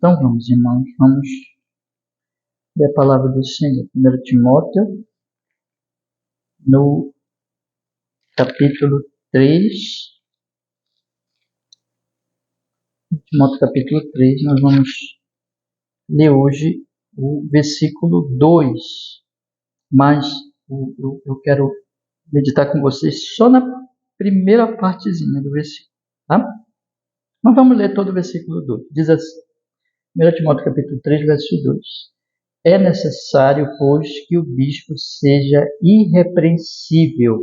Então vamos, irmãos, vamos ler a palavra do Senhor. 1 Timóteo, no capítulo 3. Timóteo capítulo 3, nós vamos ler hoje o versículo 2. Mas eu quero meditar com vocês só na primeira partezinha do versículo, tá? Mas vamos ler todo o versículo 2. Diz assim, 1 Timóteo capítulo 3, verso 2. É necessário, pois, que o bispo seja irrepreensível,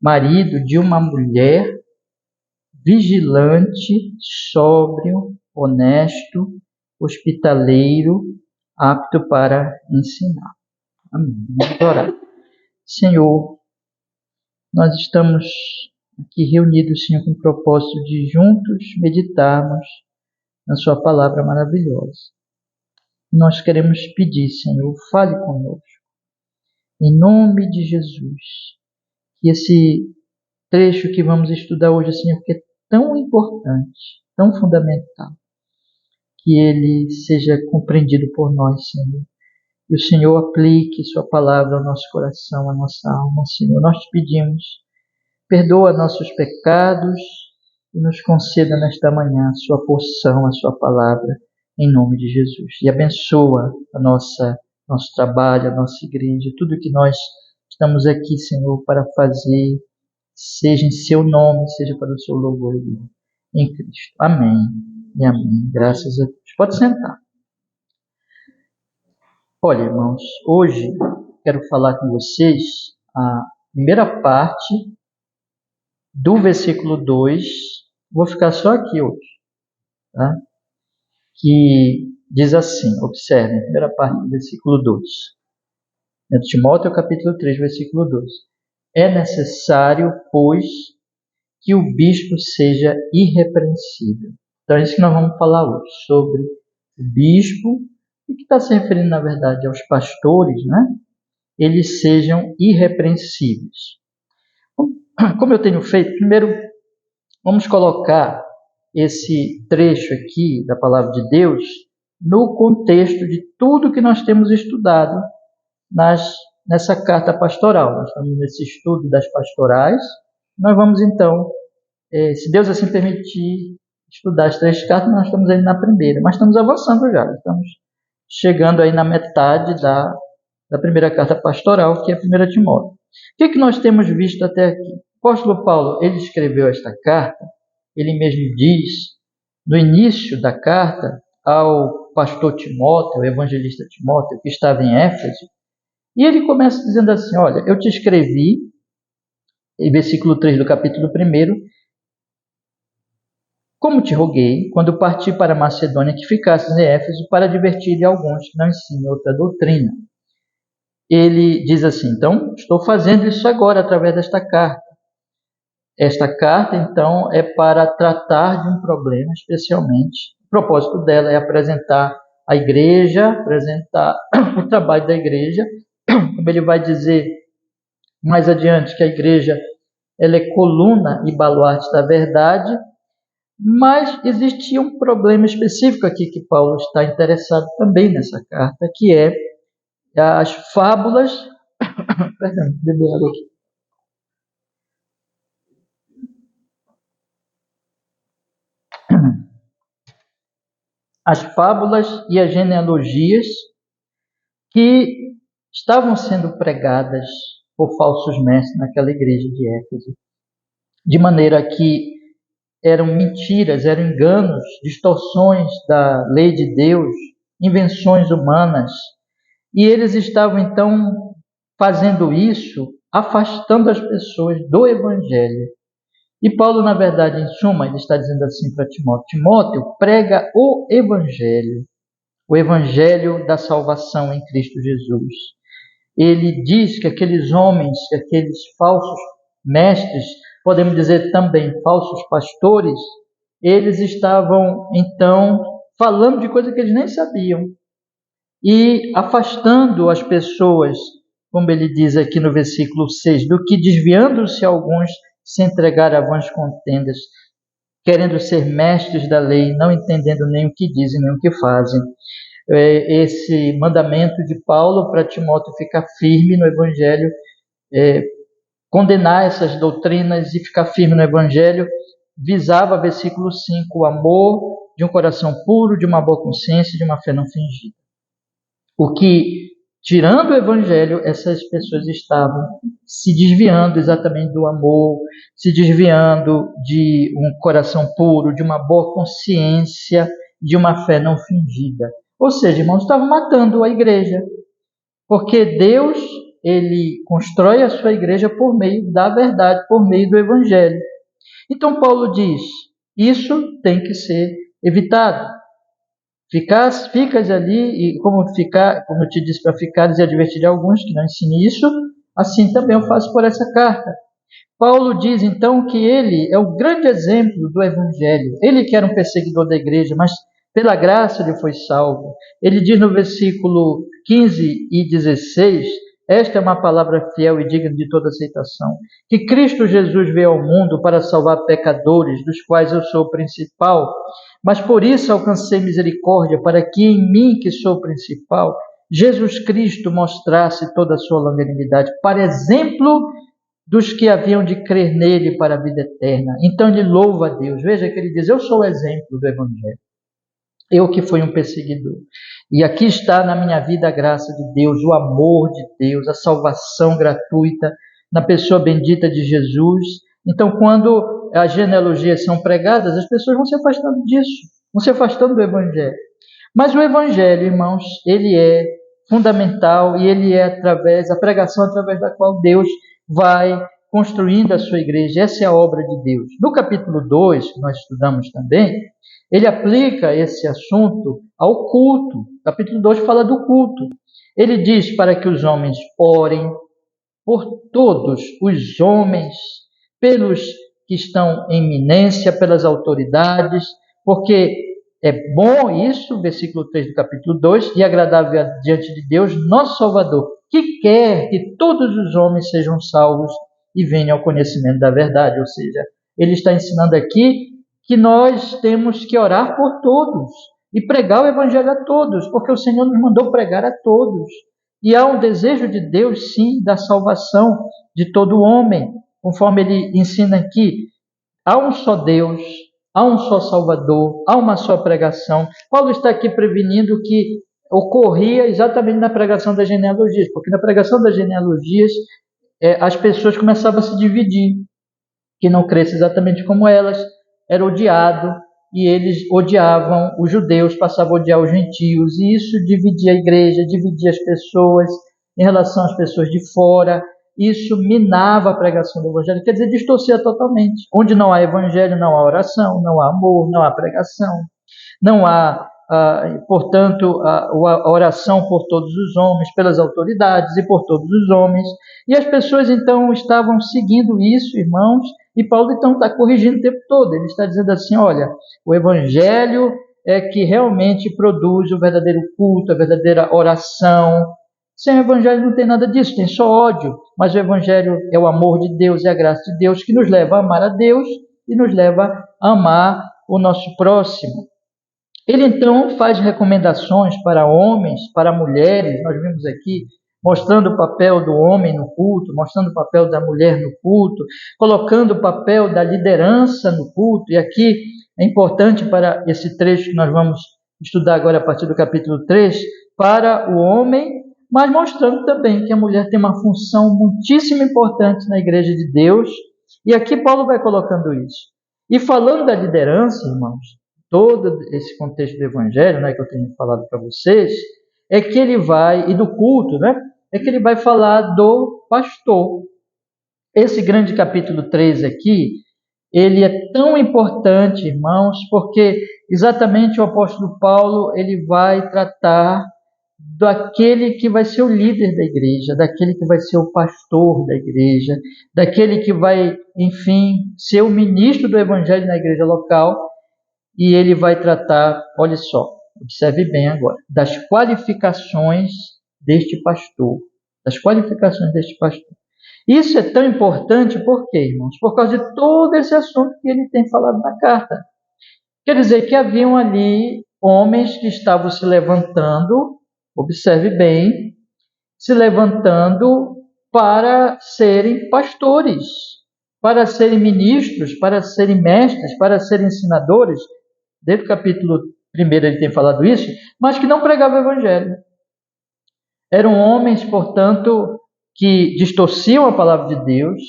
marido de uma mulher, vigilante, sóbrio, honesto, hospitaleiro, apto para ensinar. Amém. Vamos orar. Senhor, nós estamos aqui reunidos, Senhor, com o propósito de juntos meditarmos na Sua palavra maravilhosa. Nós queremos pedir, Senhor, fale conosco. Em nome de Jesus, que esse trecho que vamos estudar hoje, Senhor, que é tão importante, tão fundamental, que ele seja compreendido por nós, Senhor. E o Senhor aplique Sua palavra ao nosso coração, à nossa alma, Senhor. Nós te pedimos, perdoa nossos pecados e nos conceda nesta manhã a Sua porção, a Sua palavra, em nome de Jesus. E abençoa nosso trabalho, a nossa igreja, tudo que nós estamos aqui, Senhor, para fazer, seja em Seu nome, seja para o Seu louvor em Cristo. Amém e amém. Graças a Deus. Pode sentar. Olha, irmãos, hoje quero falar com vocês a primeira parte do versículo 2. Vou ficar só aqui hoje, tá? Que diz assim, observem, a primeira parte do versículo 2. Timóteo capítulo 3, versículo 2. É necessário, pois, que o bispo seja irrepreensível. Então é isso que nós vamos falar hoje, sobre o bispo, e que está se referindo, na verdade, aos pastores, né? Eles sejam irrepreensíveis. Como eu tenho feito, primeiro vamos colocar esse trecho aqui da palavra de Deus no contexto de tudo que nós temos estudado nessa carta pastoral. Nós estamos nesse estudo das pastorais. Nós vamos então, se Deus assim permitir, estudar as 3 cartas. Nós estamos aí na primeira, mas estamos avançando já. Estamos chegando aí na metade da primeira carta pastoral, que é a 1 Timóteo. O que nós temos visto até aqui? O apóstolo Paulo, ele escreveu esta carta, ele mesmo diz, no início da carta, ao pastor Timóteo, o evangelista Timóteo, que estava em Éfeso, e ele começa dizendo assim, olha, eu te escrevi, em versículo 3 do capítulo 1, como te roguei, quando parti para a Macedônia, que ficasses em Éfeso, para advertir de alguns que não ensinam outra doutrina. Ele diz assim, então, estou fazendo isso agora, através desta carta. Esta carta, então, é para tratar de um problema, especialmente. O propósito dela é apresentar a igreja, apresentar o trabalho da igreja, como ele vai dizer mais adiante, que a igreja ela é coluna e baluarte da verdade, mas existia um problema específico aqui que Paulo está interessado também nessa carta, que é as fábulas... Perdão, beber água aqui. As fábulas e as genealogias que estavam sendo pregadas por falsos mestres naquela igreja de Éfeso, de maneira que eram mentiras, eram enganos, distorções da lei de Deus, invenções humanas, e eles estavam então fazendo isso, afastando as pessoas do Evangelho. E Paulo, na verdade, em suma, ele está dizendo assim para Timóteo, Timóteo, prega o Evangelho da salvação em Cristo Jesus. Ele diz que aqueles homens, que aqueles falsos mestres, podemos dizer também falsos pastores, eles estavam então falando de coisas que eles nem sabiam e afastando as pessoas, como ele diz aqui no versículo 6, do que desviando-se alguns se entregaram a vãs contendas, querendo ser mestres da lei, não entendendo nem o que dizem, nem o que fazem. Esse mandamento de Paulo para Timóteo ficar firme no Evangelho, condenar essas doutrinas e ficar firme no Evangelho, visava, versículo 5, o amor de um coração puro, de uma boa consciência, de uma fé não fingida. O que, tirando o Evangelho, essas pessoas estavam se desviando exatamente do amor, se desviando de um coração puro, de uma boa consciência, de uma fé não fingida. Ou seja, irmãos, estavam matando a igreja, porque Deus, ele constrói a sua igreja por meio da verdade, por meio do Evangelho. Então Paulo diz, isso tem que ser evitado. Ficas ali, e como eu te disse, para ficares e advertir de alguns que não ensinem isso, assim também eu faço por essa carta. Paulo diz então que ele é o grande exemplo do Evangelho. Ele que era um perseguidor da igreja, mas pela graça ele foi salvo. Ele diz no versículo 15 e 16, esta é uma palavra fiel e digna de toda aceitação, que Cristo Jesus veio ao mundo para salvar pecadores, dos quais eu sou o principal, mas por isso alcancei misericórdia, para que em mim, que sou o principal, Jesus Cristo mostrasse toda a sua longanimidade, para exemplo dos que haviam de crer nele para a vida eterna. Então ele louva a Deus. Veja que ele diz, eu sou o exemplo do Evangelho. Eu que fui um perseguidor. E aqui está na minha vida a graça de Deus, o amor de Deus, a salvação gratuita na pessoa bendita de Jesus. Então, quando as genealogias são pregadas, as pessoas vão se afastando disso, vão se afastando do Evangelho. Mas o Evangelho, irmãos, ele é fundamental e ele é a pregação através da qual Deus vai construindo a sua igreja. Essa é a obra de Deus. No capítulo 2, que nós estudamos também, ele aplica esse assunto ao culto. Capítulo 2 fala do culto. Ele diz para que os homens orem por todos os homens, pelos que estão em eminência, pelas autoridades, porque é bom isso, versículo 3 do capítulo 2, e agradável diante de Deus, nosso Salvador, que quer que todos os homens sejam salvos e venham ao conhecimento da verdade. Ou seja, ele está ensinando aqui que nós temos que orar por todos e pregar o Evangelho a todos, porque o Senhor nos mandou pregar a todos. E há um desejo de Deus, sim, da salvação de todo homem, conforme ele ensina aqui. Há um só Deus, há um só Salvador, há uma só pregação. Paulo está aqui prevenindo o que ocorria exatamente na pregação das genealogias, porque na pregação das genealogias as pessoas começavam a se dividir. Quem não cresce exatamente como elas era odiado, e eles odiavam os judeus, passavam a odiar os gentios, e isso dividia a igreja, dividia as pessoas em relação às pessoas de fora. Isso minava a pregação do Evangelho, quer dizer, distorcia totalmente. Onde não há Evangelho, não há oração, não há amor, não há pregação, não há, portanto, a oração por todos os homens, pelas autoridades e por todos os homens. E as pessoas, então, estavam seguindo isso, irmãos, e Paulo, então, está corrigindo o tempo todo. Ele está dizendo assim, olha, o Evangelho é que realmente produz o verdadeiro culto, a verdadeira oração. Sem o Evangelho não tem nada disso, tem só ódio. Mas o Evangelho é o amor de Deus, é a graça de Deus, que nos leva a amar a Deus e nos leva a amar o nosso próximo. Ele então faz recomendações para homens, para mulheres. Nós vimos aqui mostrando o papel do homem no culto, mostrando o papel da mulher no culto, colocando o papel da liderança no culto. E aqui é importante para esse trecho que nós vamos estudar agora a partir do capítulo 3, para o homem, mas mostrando também que a mulher tem uma função muitíssimo importante na igreja de Deus. E aqui Paulo vai colocando isso. E falando da liderança, irmãos, todo esse contexto do Evangelho, né, que eu tenho falado para vocês, é que ele vai, e do culto, né, é que ele vai falar do pastor. Esse grande capítulo 3 aqui, ele é tão importante, irmãos, porque exatamente o apóstolo Paulo, ele vai tratar daquele que vai ser o líder da igreja, daquele que vai ser o pastor da igreja, daquele que vai, enfim, ser o ministro do Evangelho na igreja local. E ele vai tratar, olha só, observe bem agora, das qualificações deste pastor. Das qualificações deste pastor. Isso é tão importante por quê, irmãos? Por causa de todo esse assunto que ele tem falado na carta. Quer dizer que haviam ali homens que estavam se levantando, observe bem, se levantando para serem pastores, para serem ministros, para serem mestres, para serem ensinadores. Desde o capítulo 1 ele tem falado isso, mas que não pregavam o evangelho. Eram homens, portanto, que distorciam a palavra de Deus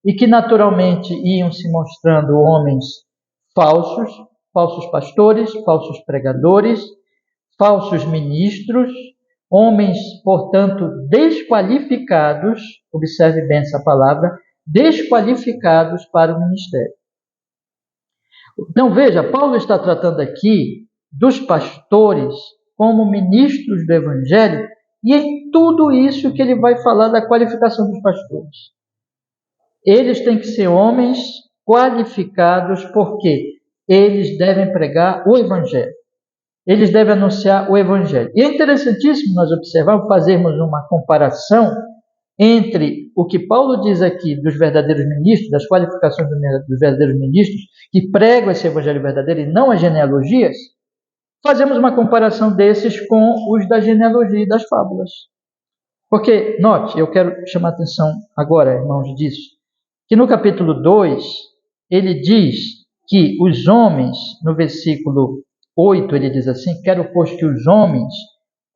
e que naturalmente iam se mostrando homens falsos, falsos pastores, falsos pregadores, falsos ministros, homens, portanto, desqualificados, observe bem essa palavra, desqualificados para o ministério. Então veja, Paulo está tratando aqui dos pastores como ministros do evangelho, e em tudo isso que ele vai falar da qualificação dos pastores. Eles têm que ser homens qualificados, porque eles devem pregar o evangelho. Eles devem anunciar o evangelho. E é interessantíssimo nós observarmos, fazermos uma comparação entre o que Paulo diz aqui dos verdadeiros ministros, das qualificações dos verdadeiros ministros, que pregam esse evangelho verdadeiro e não as genealogias, fazemos uma comparação desses com os da genealogia e das fábulas. Porque, note, eu quero chamar a atenção agora, irmãos, disso, que no capítulo 2, ele diz que os homens, no versículo 8, ele diz assim: quero, pois, que os homens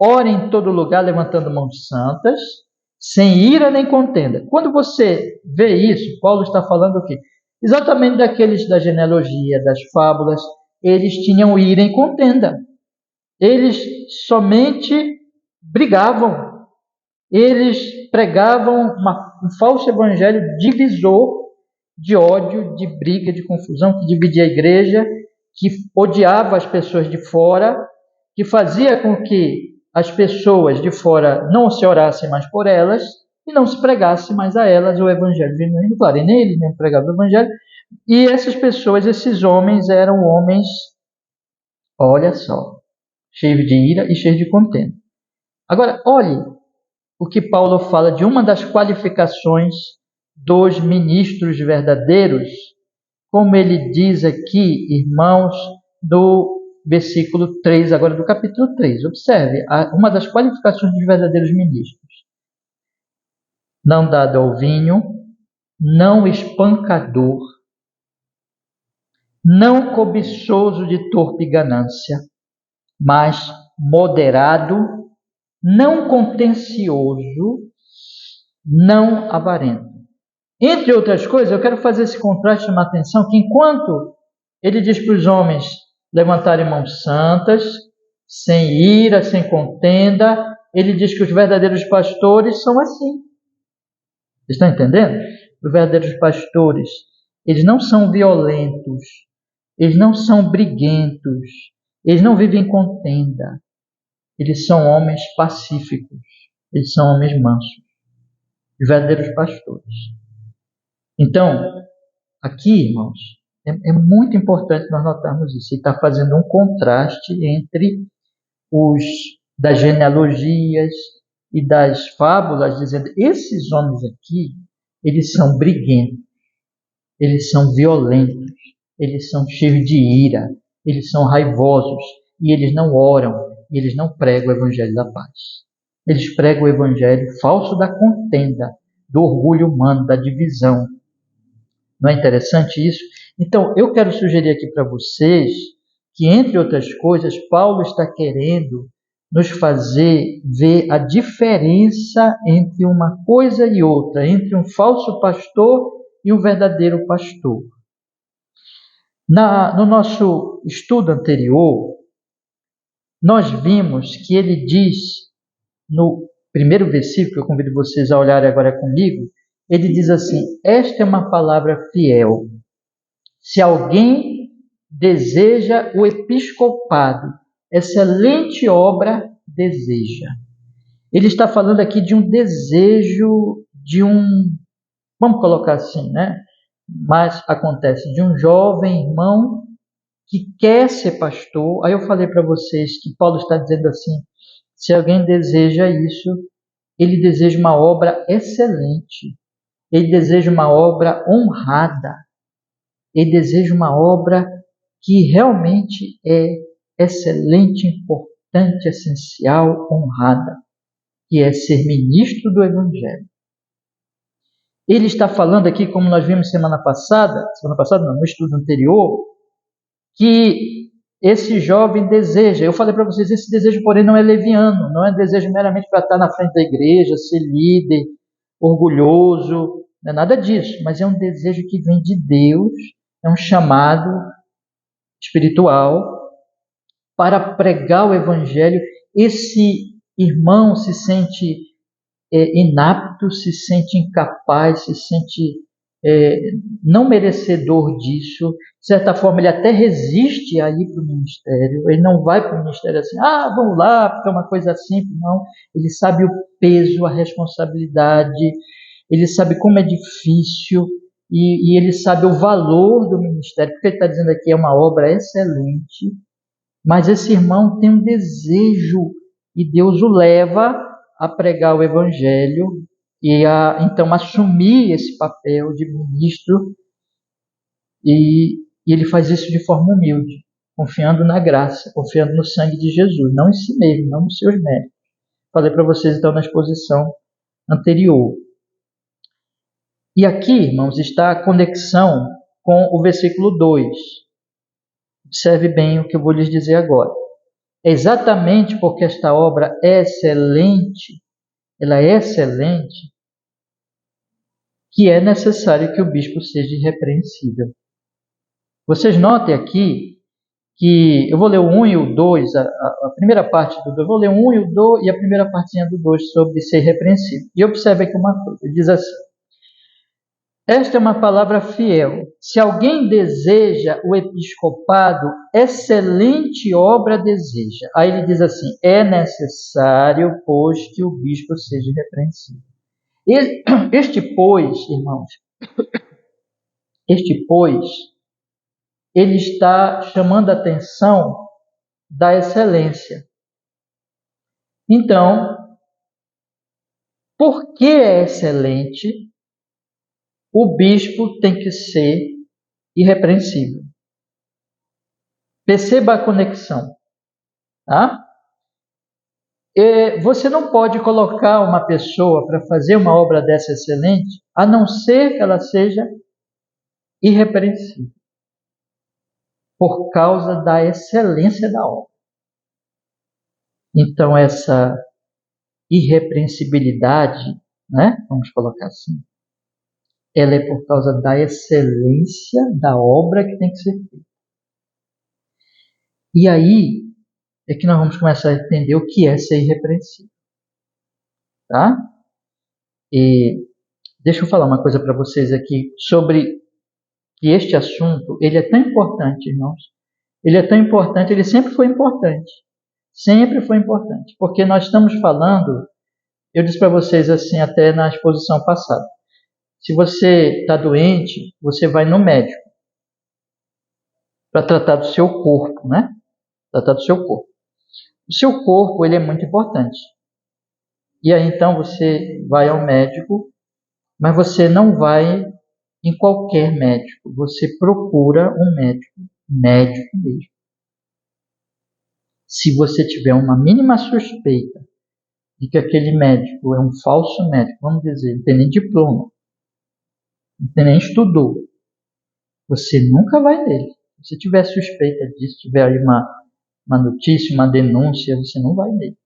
orem em todo lugar levantando mãos santas, sem ira nem contenda. Quando você vê isso, Paulo está falando o quê? Exatamente daqueles da genealogia, das fábulas. Eles tinham ira em contenda. Eles somente brigavam. Eles pregavam um falso evangelho divisor, de ódio, de briga, de confusão, que dividia a igreja, que odiava as pessoas de fora, que fazia com que as pessoas de fora não se orassem mais por elas e não se pregasse mais a elas o evangelho genuíno. Claro, e nem eles nem pregavam o evangelho. E essas pessoas, esses homens, eram homens, olha só, cheios de ira e cheios de contenda. Agora, olhe o que Paulo fala de uma das qualificações dos ministros verdadeiros, como ele diz aqui, irmãos, do versículo 3, agora do capítulo 3. Observe, uma das qualificações dos verdadeiros ministros: não dado ao vinho, não espancador, não cobiçoso de torpe ganância, mas moderado, não contencioso, não avarento. Entre outras coisas, eu quero fazer esse contraste, chamar a atenção, que enquanto ele diz para os homens levantarem mãos santas, sem ira, sem contenda, ele diz que os verdadeiros pastores são assim. Vocês estão entendendo? Os verdadeiros pastores, eles não são violentos, eles não são briguentos, eles não vivem em contenda. Eles são homens pacíficos, eles são homens mansos, os verdadeiros pastores. Então, aqui, irmãos, é muito importante nós notarmos isso. Ele está fazendo um contraste entre os das genealogias e das fábulas, dizendo: esses homens aqui, eles são briguentos, eles são violentos, eles são cheios de ira, eles são raivosos, e eles não oram, e eles não pregam o evangelho da paz. Eles pregam o evangelho falso da contenda, do orgulho humano, da divisão. Não é interessante isso? Então, eu quero sugerir aqui para vocês que, entre outras coisas, Paulo está querendo nos fazer ver a diferença entre uma coisa e outra, entre um falso pastor e um verdadeiro pastor. No nosso estudo anterior, nós vimos que ele diz, no primeiro versículo, eu convido vocês a olharem agora comigo, ele diz assim: esta é uma palavra fiel. Se alguém deseja o episcopado, excelente obra deseja. Ele está falando aqui de um desejo, vamos colocar assim, né? Mas acontece, de um jovem irmão que quer ser pastor. Aí eu falei para vocês que Paulo está dizendo assim: se alguém deseja isso, ele deseja uma obra excelente. ele deseja uma obra honrada, ele deseja uma obra que realmente é excelente, importante, essencial, honrada, que é ser ministro do Evangelho. Ele está falando aqui, como nós vimos semana passada não, no estudo anterior, que esse jovem deseja, eu falei para vocês, esse desejo, porém, não é leviano, não é desejo meramente para estar na frente da igreja, ser líder, orgulhoso, não é nada disso, mas é um desejo que vem de Deus, é um chamado espiritual para pregar o Evangelho. Esse irmão se sente inapto, se sente incapaz, se sente não merecedor disso. De certa forma, ele até resiste a ir para o ministério. Ele não vai para o ministério assim, vamos lá, porque é uma coisa simples. Não, ele sabe o peso, a responsabilidade, ele sabe como é difícil e ele sabe o valor do ministério, porque ele está dizendo aqui é uma obra excelente, mas esse irmão tem um desejo e Deus o leva a pregar o Evangelho e a então assumir esse papel de ministro, e ele faz isso de forma humilde, confiando na graça, confiando no sangue de Jesus, não em si mesmo, não nos seus méritos. Falei para vocês então na exposição anterior. E aqui, irmãos, está a conexão com o versículo 2. Observe bem o que eu vou lhes dizer agora. É exatamente porque esta obra é excelente, ela é excelente, que é necessário que o bispo seja irrepreensível. Vocês notem aqui que eu vou ler o 1 e o 2, a primeira parte do 2, eu vou ler o 1 e o 2 e a primeira partinha do 2 sobre ser irrepreensível. E observe aqui uma coisa, ele diz assim: esta é uma palavra fiel. Se alguém deseja o episcopado, excelente obra deseja. Aí ele diz assim: é necessário, pois, que o bispo seja irrepreensível. Este pois, irmãos, ele está chamando a atenção da excelência. Então, porque é excelente, o bispo tem que ser irrepreensível. Perceba a conexão. Tá? Você não pode colocar uma pessoa para fazer uma obra dessa excelente, a não ser que ela seja irrepreensível, por causa da excelência da obra. Então, essa irrepreensibilidade, né, vamos colocar assim, ela é por causa da excelência da obra que tem que ser feita. E aí é que nós vamos começar a entender o que é ser irrepreensível. Tá? E deixa eu falar uma coisa para vocês aqui sobre que este assunto, ele é tão importante, irmãos. Ele é tão importante, ele sempre foi importante. Sempre foi importante. Porque nós estamos falando, eu disse para vocês assim até na exposição passada, se você está doente, você vai no médico para tratar do seu corpo, né? Tratar do seu corpo. O seu corpo, ele é muito importante. E aí então você vai ao médico, mas você não vai em qualquer médico. Você procura um médico mesmo. Se você tiver uma mínima suspeita de que aquele médico é um falso médico, vamos dizer, não tem nem diploma, não tem nem estudou, você nunca vai nele. Se tiver suspeita disso, tiver aí uma notícia, uma denúncia, você não vai nele.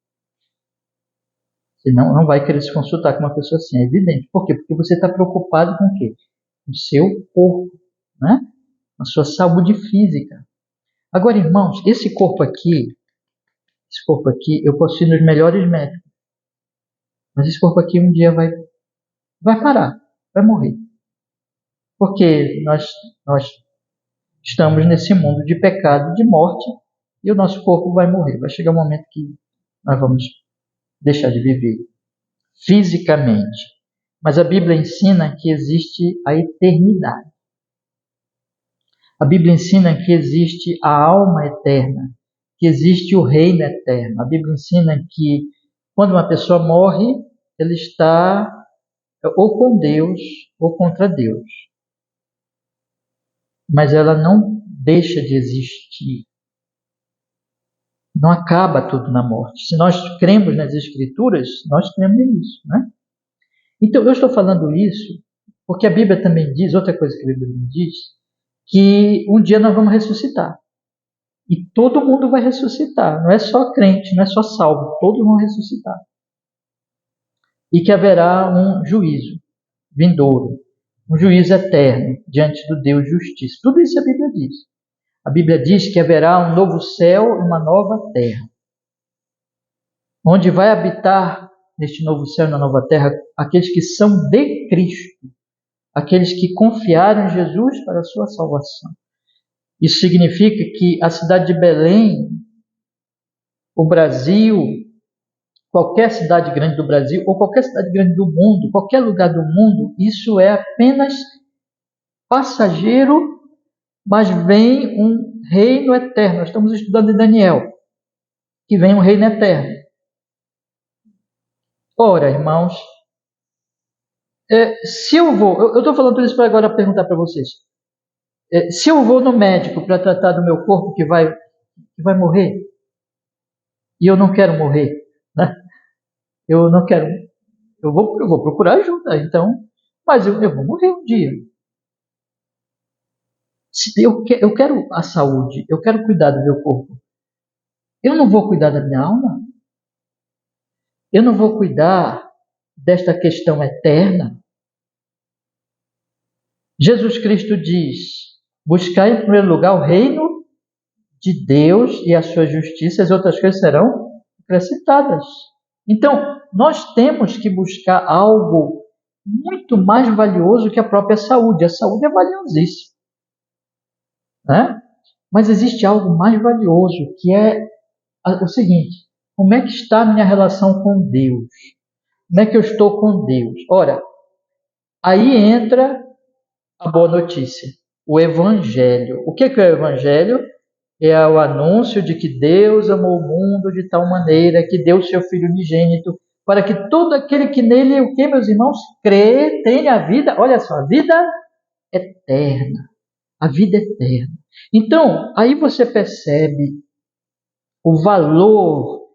Você não vai querer se consultar com uma pessoa assim, é evidente. Por quê? Porque você está preocupado com o quê? Com o seu corpo, né? A sua saúde física. Agora, irmãos, esse corpo aqui, eu posso ir nos melhores médicos. Mas esse corpo aqui um dia vai parar, vai morrer. Porque nós estamos nesse mundo de pecado, de morte, e o nosso corpo vai morrer. Vai chegar um momento que nós vamos deixar de viver fisicamente. Mas a Bíblia ensina que existe a eternidade. A Bíblia ensina que existe a alma eterna, que existe o reino eterno. A Bíblia ensina que quando uma pessoa morre, ela está ou com Deus ou contra Deus. Mas ela não deixa de existir. Não acaba tudo na morte. Se nós cremos nas Escrituras, nós cremos nisso, né? Então, eu estou falando isso porque a Bíblia também diz, outra coisa que a Bíblia diz, que um dia nós vamos ressuscitar. E todo mundo vai ressuscitar. Não é só crente, não é só salvo. Todos vão ressuscitar. E que haverá um juízo vindouro. Um juízo eterno diante do Deus justiça. Tudo isso a Bíblia diz. A Bíblia diz que haverá um novo céu e uma nova terra. Onde vai habitar neste novo céu e na nova terra aqueles que são de Cristo. Aqueles que confiaram em Jesus para a sua salvação. Isso significa que a cidade de Belém, o Brasil, qualquer cidade grande do Brasil, ou qualquer cidade grande do mundo, qualquer lugar do mundo, isso é apenas passageiro, mas vem um reino eterno. Nós estamos estudando em Daniel, que vem um reino eterno. Ora, irmãos, se eu estou falando isso para agora perguntar para vocês. Se eu vou no médico para tratar do meu corpo que vai morrer, e eu não quero morrer, né? Eu não quero, eu vou procurar ajuda, então, mas eu vou morrer um dia. Eu quero a saúde, eu quero cuidar do meu corpo. Eu não vou cuidar da minha alma? Eu não vou cuidar desta questão eterna? Jesus Cristo diz: buscar em primeiro lugar o reino de Deus e a sua justiça, as outras coisas serão acrescentadas. Então, nós temos que buscar algo muito mais valioso que a própria saúde. A saúde é valiosíssima, né? Mas existe algo mais valioso, que é o seguinte: como é que está a minha relação com Deus? Como é que eu estou com Deus? Ora, aí entra a boa notícia, o Evangelho. O que é o Evangelho? É o anúncio de que Deus amou o mundo de tal maneira que deu o seu Filho unigênito, para que todo aquele que nele, o que, meus irmãos, crê, tenha a vida, olha só, a vida eterna. A vida eterna. Então, aí você percebe o valor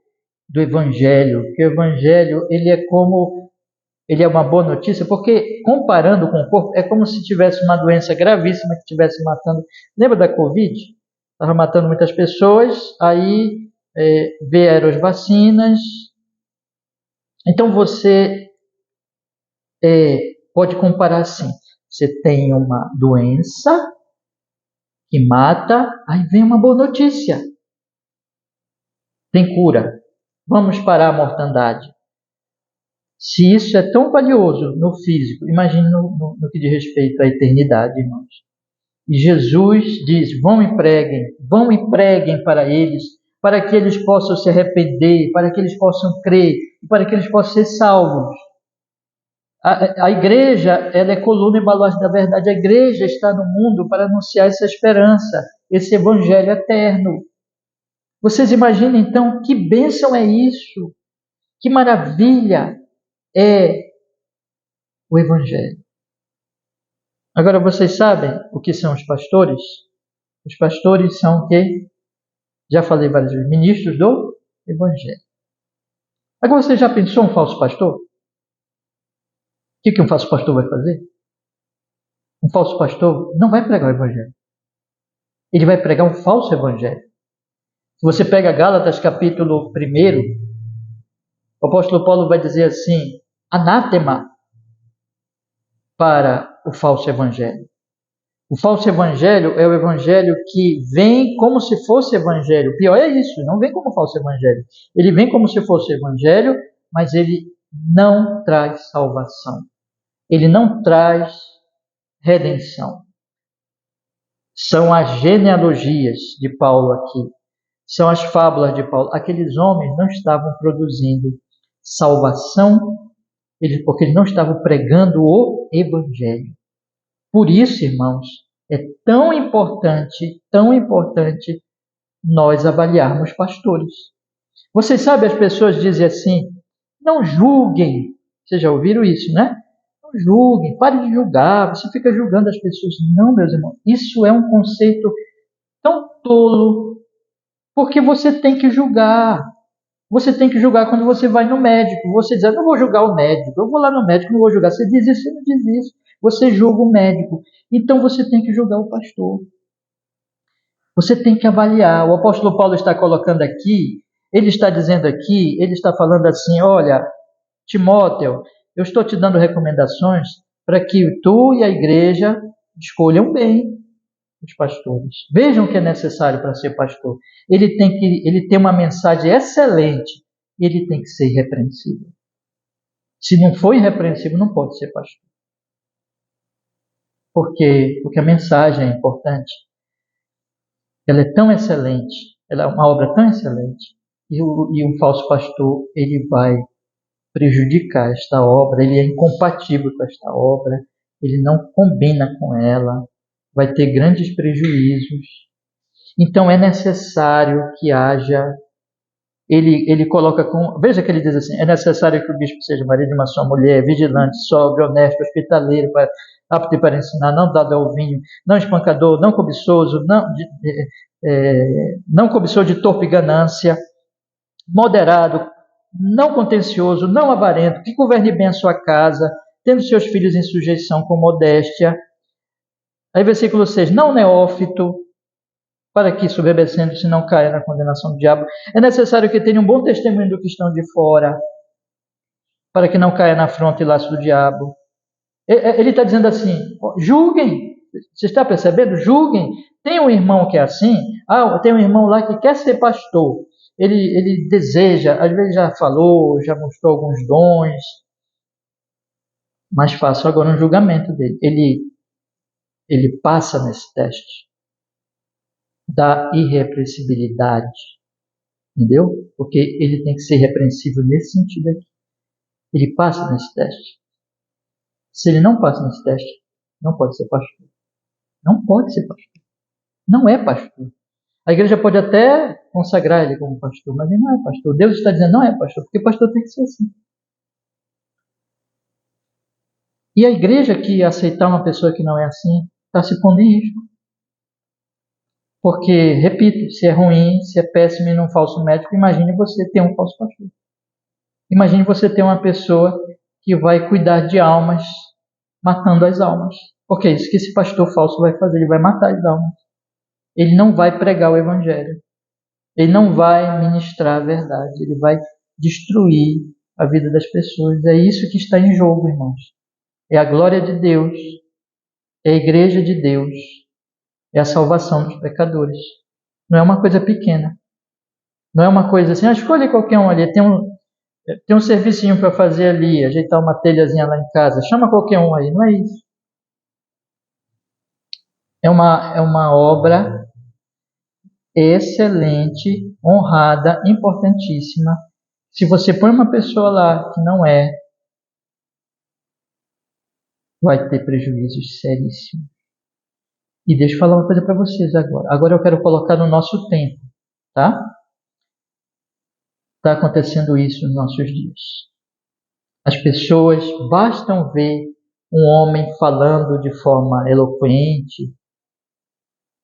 do Evangelho, que o Evangelho ele é uma boa notícia, porque comparando com o corpo, é como se tivesse uma doença gravíssima que estivesse matando. Lembra da Covid? Estava matando muitas pessoas, aí vieram as vacinas. Então você pode comparar assim: você tem uma doença que mata, aí vem uma boa notícia. Tem cura. Vamos parar a mortandade. Se isso é tão valioso no físico, imagine no que diz respeito à eternidade, irmãos. E Jesus diz: vão e preguem para eles, para que eles possam se arrepender, para que eles possam crer, para que eles possam ser salvos. A igreja, ela é coluna e baluarte da verdade. A igreja está no mundo para anunciar essa esperança, esse evangelho eterno. Vocês imaginam então que bênção é isso? Que maravilha é o evangelho. Agora vocês sabem o que são os pastores? Os pastores são o quê? Já falei várias vezes, ministros do evangelho. Agora você já pensou um falso pastor? O que um falso pastor vai fazer? Um falso pastor não vai pregar o evangelho. Ele vai pregar um falso evangelho. Se você pega Gálatas capítulo 1, o apóstolo Paulo vai dizer assim: anátema para o falso evangelho. O falso evangelho é o evangelho que vem como se fosse evangelho. O pior é isso, não vem como falso evangelho. Ele vem como se fosse evangelho, mas ele não traz salvação. Ele não traz redenção. São as genealogias de Paulo aqui. São as fábulas de Paulo. Aqueles homens não estavam produzindo salvação, porque eles não estavam pregando o evangelho. Por isso, irmãos, é tão importante nós avaliarmos pastores. Vocês sabem, as pessoas dizem assim: não julguem. Vocês já ouviram isso, né? julguem, pare de julgar, você fica julgando as pessoas. Não, meus irmãos, isso é um conceito tão tolo, porque você tem que julgar. Você tem que julgar quando você vai no médico. Você diz, eu não vou julgar o médico, eu vou lá no médico, não vou julgar. Você diz isso, você não diz isso. Você julga o médico. Então você tem que julgar o pastor. Você tem que avaliar. O apóstolo Paulo está colocando aqui, ele está dizendo aqui, ele está falando assim, olha, Timóteo, eu estou te dando recomendações para que tu e a igreja escolham bem os pastores. Vejam o que é necessário para ser pastor. Ele tem uma mensagem excelente e ele tem que ser irrepreensível. Se não for irrepreensível, não pode ser pastor. Por quê? Porque a mensagem é importante. Ela é tão excelente, ela é uma obra tão excelente, e um falso pastor, ele vai prejudicar esta obra, ele é incompatível com esta obra, ele não combina com ela, vai ter grandes prejuízos. Então é necessário que haja, ele coloca com, veja que ele diz assim, é necessário que o bispo seja marido de uma só mulher, vigilante, sóbrio, honesto, hospitaleiro, apto para ensinar, não dado ao vinho, não espancador, não cobiçoso, não cobiçoso de torpe ganância, moderado, não contencioso, não avarento, que governe bem a sua casa, tendo seus filhos em sujeição com modéstia. Aí versículo 6, não neófito, para que, soberbecendo-se, não caia na condenação do diabo. É necessário que tenha um bom testemunho do que estão de fora, para que não caia na afronta e laço do diabo. Ele está dizendo assim, julguem, você está percebendo? Julguem. Tem um irmão que é assim, tem um irmão lá que quer ser pastor, ele deseja, às vezes já falou, já mostrou alguns dons, mas faço agora um julgamento dele. Ele passa nesse teste da irrepreensibilidade, entendeu? Porque ele tem que ser irrepreensível nesse sentido aqui. Ele passa nesse teste. Se ele não passa nesse teste, não pode ser pastor. Não pode ser pastor. Não é pastor. A igreja pode até consagrar ele como pastor, mas ele não é pastor. Deus está dizendo não é pastor, porque pastor tem que ser assim. E a igreja que aceitar uma pessoa que não é assim, está se pondo em risco. Porque, repito, se é ruim, se é péssimo e não falso médico, imagine você ter um falso pastor. Imagine você ter uma pessoa que vai cuidar de almas, matando as almas. Porque é isso que esse pastor falso vai fazer, ele vai matar as almas. Ele não vai pregar o evangelho. Ele não vai ministrar a verdade, ele vai destruir a vida das pessoas. É isso que está em jogo, irmãos. É a glória de Deus, é a igreja de Deus, é a salvação dos pecadores. Não é uma coisa pequena. Não é uma coisa assim, escolhe qualquer um ali, tem um servicinho para fazer ali, ajeitar uma telhazinha lá em casa, chama qualquer um aí. Não é isso. É uma obra excelente, honrada, importantíssima. Se você põe uma pessoa lá que não é, vai ter prejuízos seríssimos. E deixa eu falar uma coisa para vocês agora. Agora eu quero colocar no nosso tempo, tá? Está acontecendo isso nos nossos dias. As pessoas bastam ver um homem falando de forma eloquente,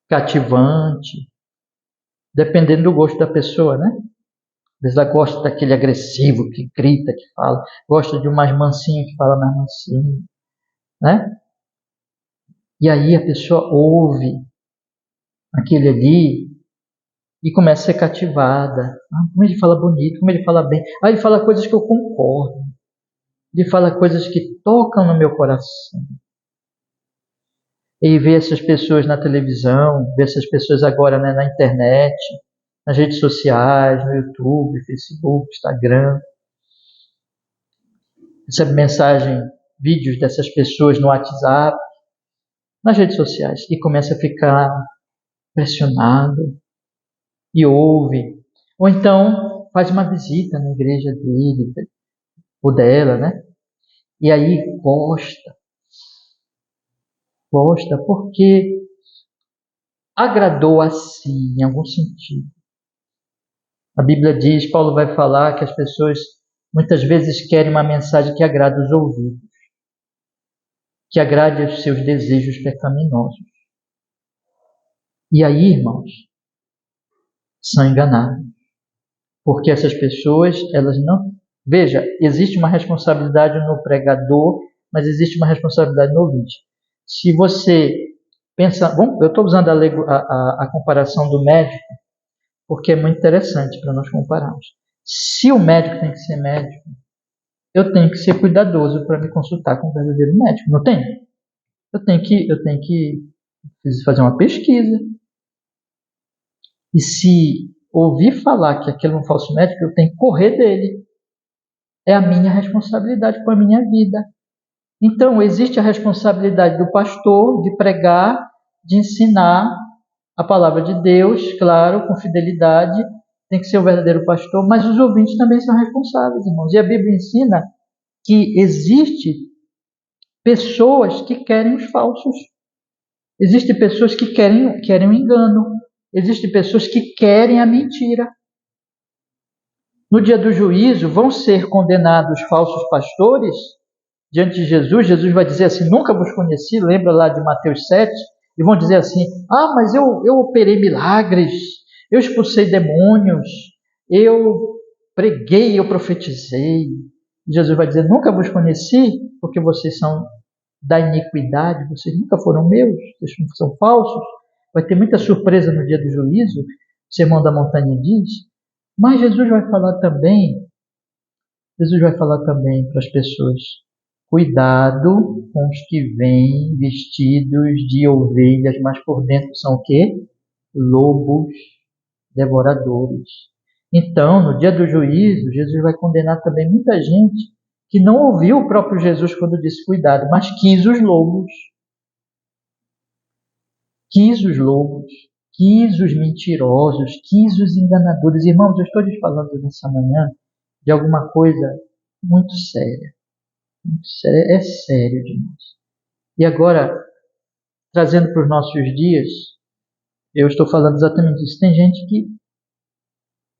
cativante, dependendo do gosto da pessoa, né? Às vezes ela gosta daquele agressivo que grita, que fala, gosta de um mais mansinho que fala mais mansinho, né? E aí a pessoa ouve aquele ali e começa a ser cativada. Como ele fala bonito, como ele fala bem. Ele fala coisas que eu concordo. Ele fala coisas que tocam no meu coração. E ver essas pessoas na televisão, ver essas pessoas agora, né, na internet, nas redes sociais, no YouTube, Facebook, Instagram. Recebe mensagem, vídeos dessas pessoas no WhatsApp, nas redes sociais, e começa a ficar pressionado e ouve. Ou então faz uma visita na igreja dele, ou dela, né? E aí gosta porque agradou a si, em algum sentido. A Bíblia diz, Paulo vai falar que as pessoas muitas vezes querem uma mensagem que agrada os ouvidos. que agrade aos seus desejos pecaminosos. E aí, irmãos, são enganados. Porque essas pessoas, elas não... Veja, existe uma responsabilidade no pregador, mas existe uma responsabilidade no ouvinte. Se você pensa... Bom, eu estou usando a comparação do médico, porque é muito interessante para nós compararmos. Se o médico tem que ser médico, eu tenho que ser cuidadoso para me consultar com o verdadeiro médico. Não tem? Eu tenho que fazer uma pesquisa. E se ouvir falar que aquele é um falso médico, eu tenho que correr dele. É a minha responsabilidade com a minha vida. Então, existe a responsabilidade do pastor de pregar, de ensinar a palavra de Deus, claro, com fidelidade, tem que ser o verdadeiro pastor, mas os ouvintes também são responsáveis, irmãos. E a Bíblia ensina que existe pessoas que querem os falsos. Existem pessoas que querem o engano. Existem pessoas que querem a mentira. No dia do juízo, vão ser condenados falsos pastores diante de Jesus. Jesus vai dizer assim, nunca vos conheci, lembra lá de Mateus 7? E vão dizer assim, mas eu operei milagres, eu expulsei demônios, eu preguei, eu profetizei. Jesus vai dizer, nunca vos conheci, porque vocês são da iniquidade, vocês nunca foram meus, vocês são falsos. Vai ter muita surpresa no dia do juízo, o Sermão da Montanha diz. Mas Jesus vai falar também para as pessoas, cuidado com os que vêm vestidos de ovelhas, mas por dentro são o quê? Lobos devoradores. Então, no dia do juízo, Jesus vai condenar também muita gente que não ouviu o próprio Jesus quando disse cuidado, mas quis os lobos. Quis os lobos, quis os mentirosos, quis os enganadores. Irmãos, eu estou lhes falando nessa manhã de alguma coisa muito séria. Muito séria. É sério demais. E agora, trazendo para os nossos dias, eu estou falando exatamente isso. Tem gente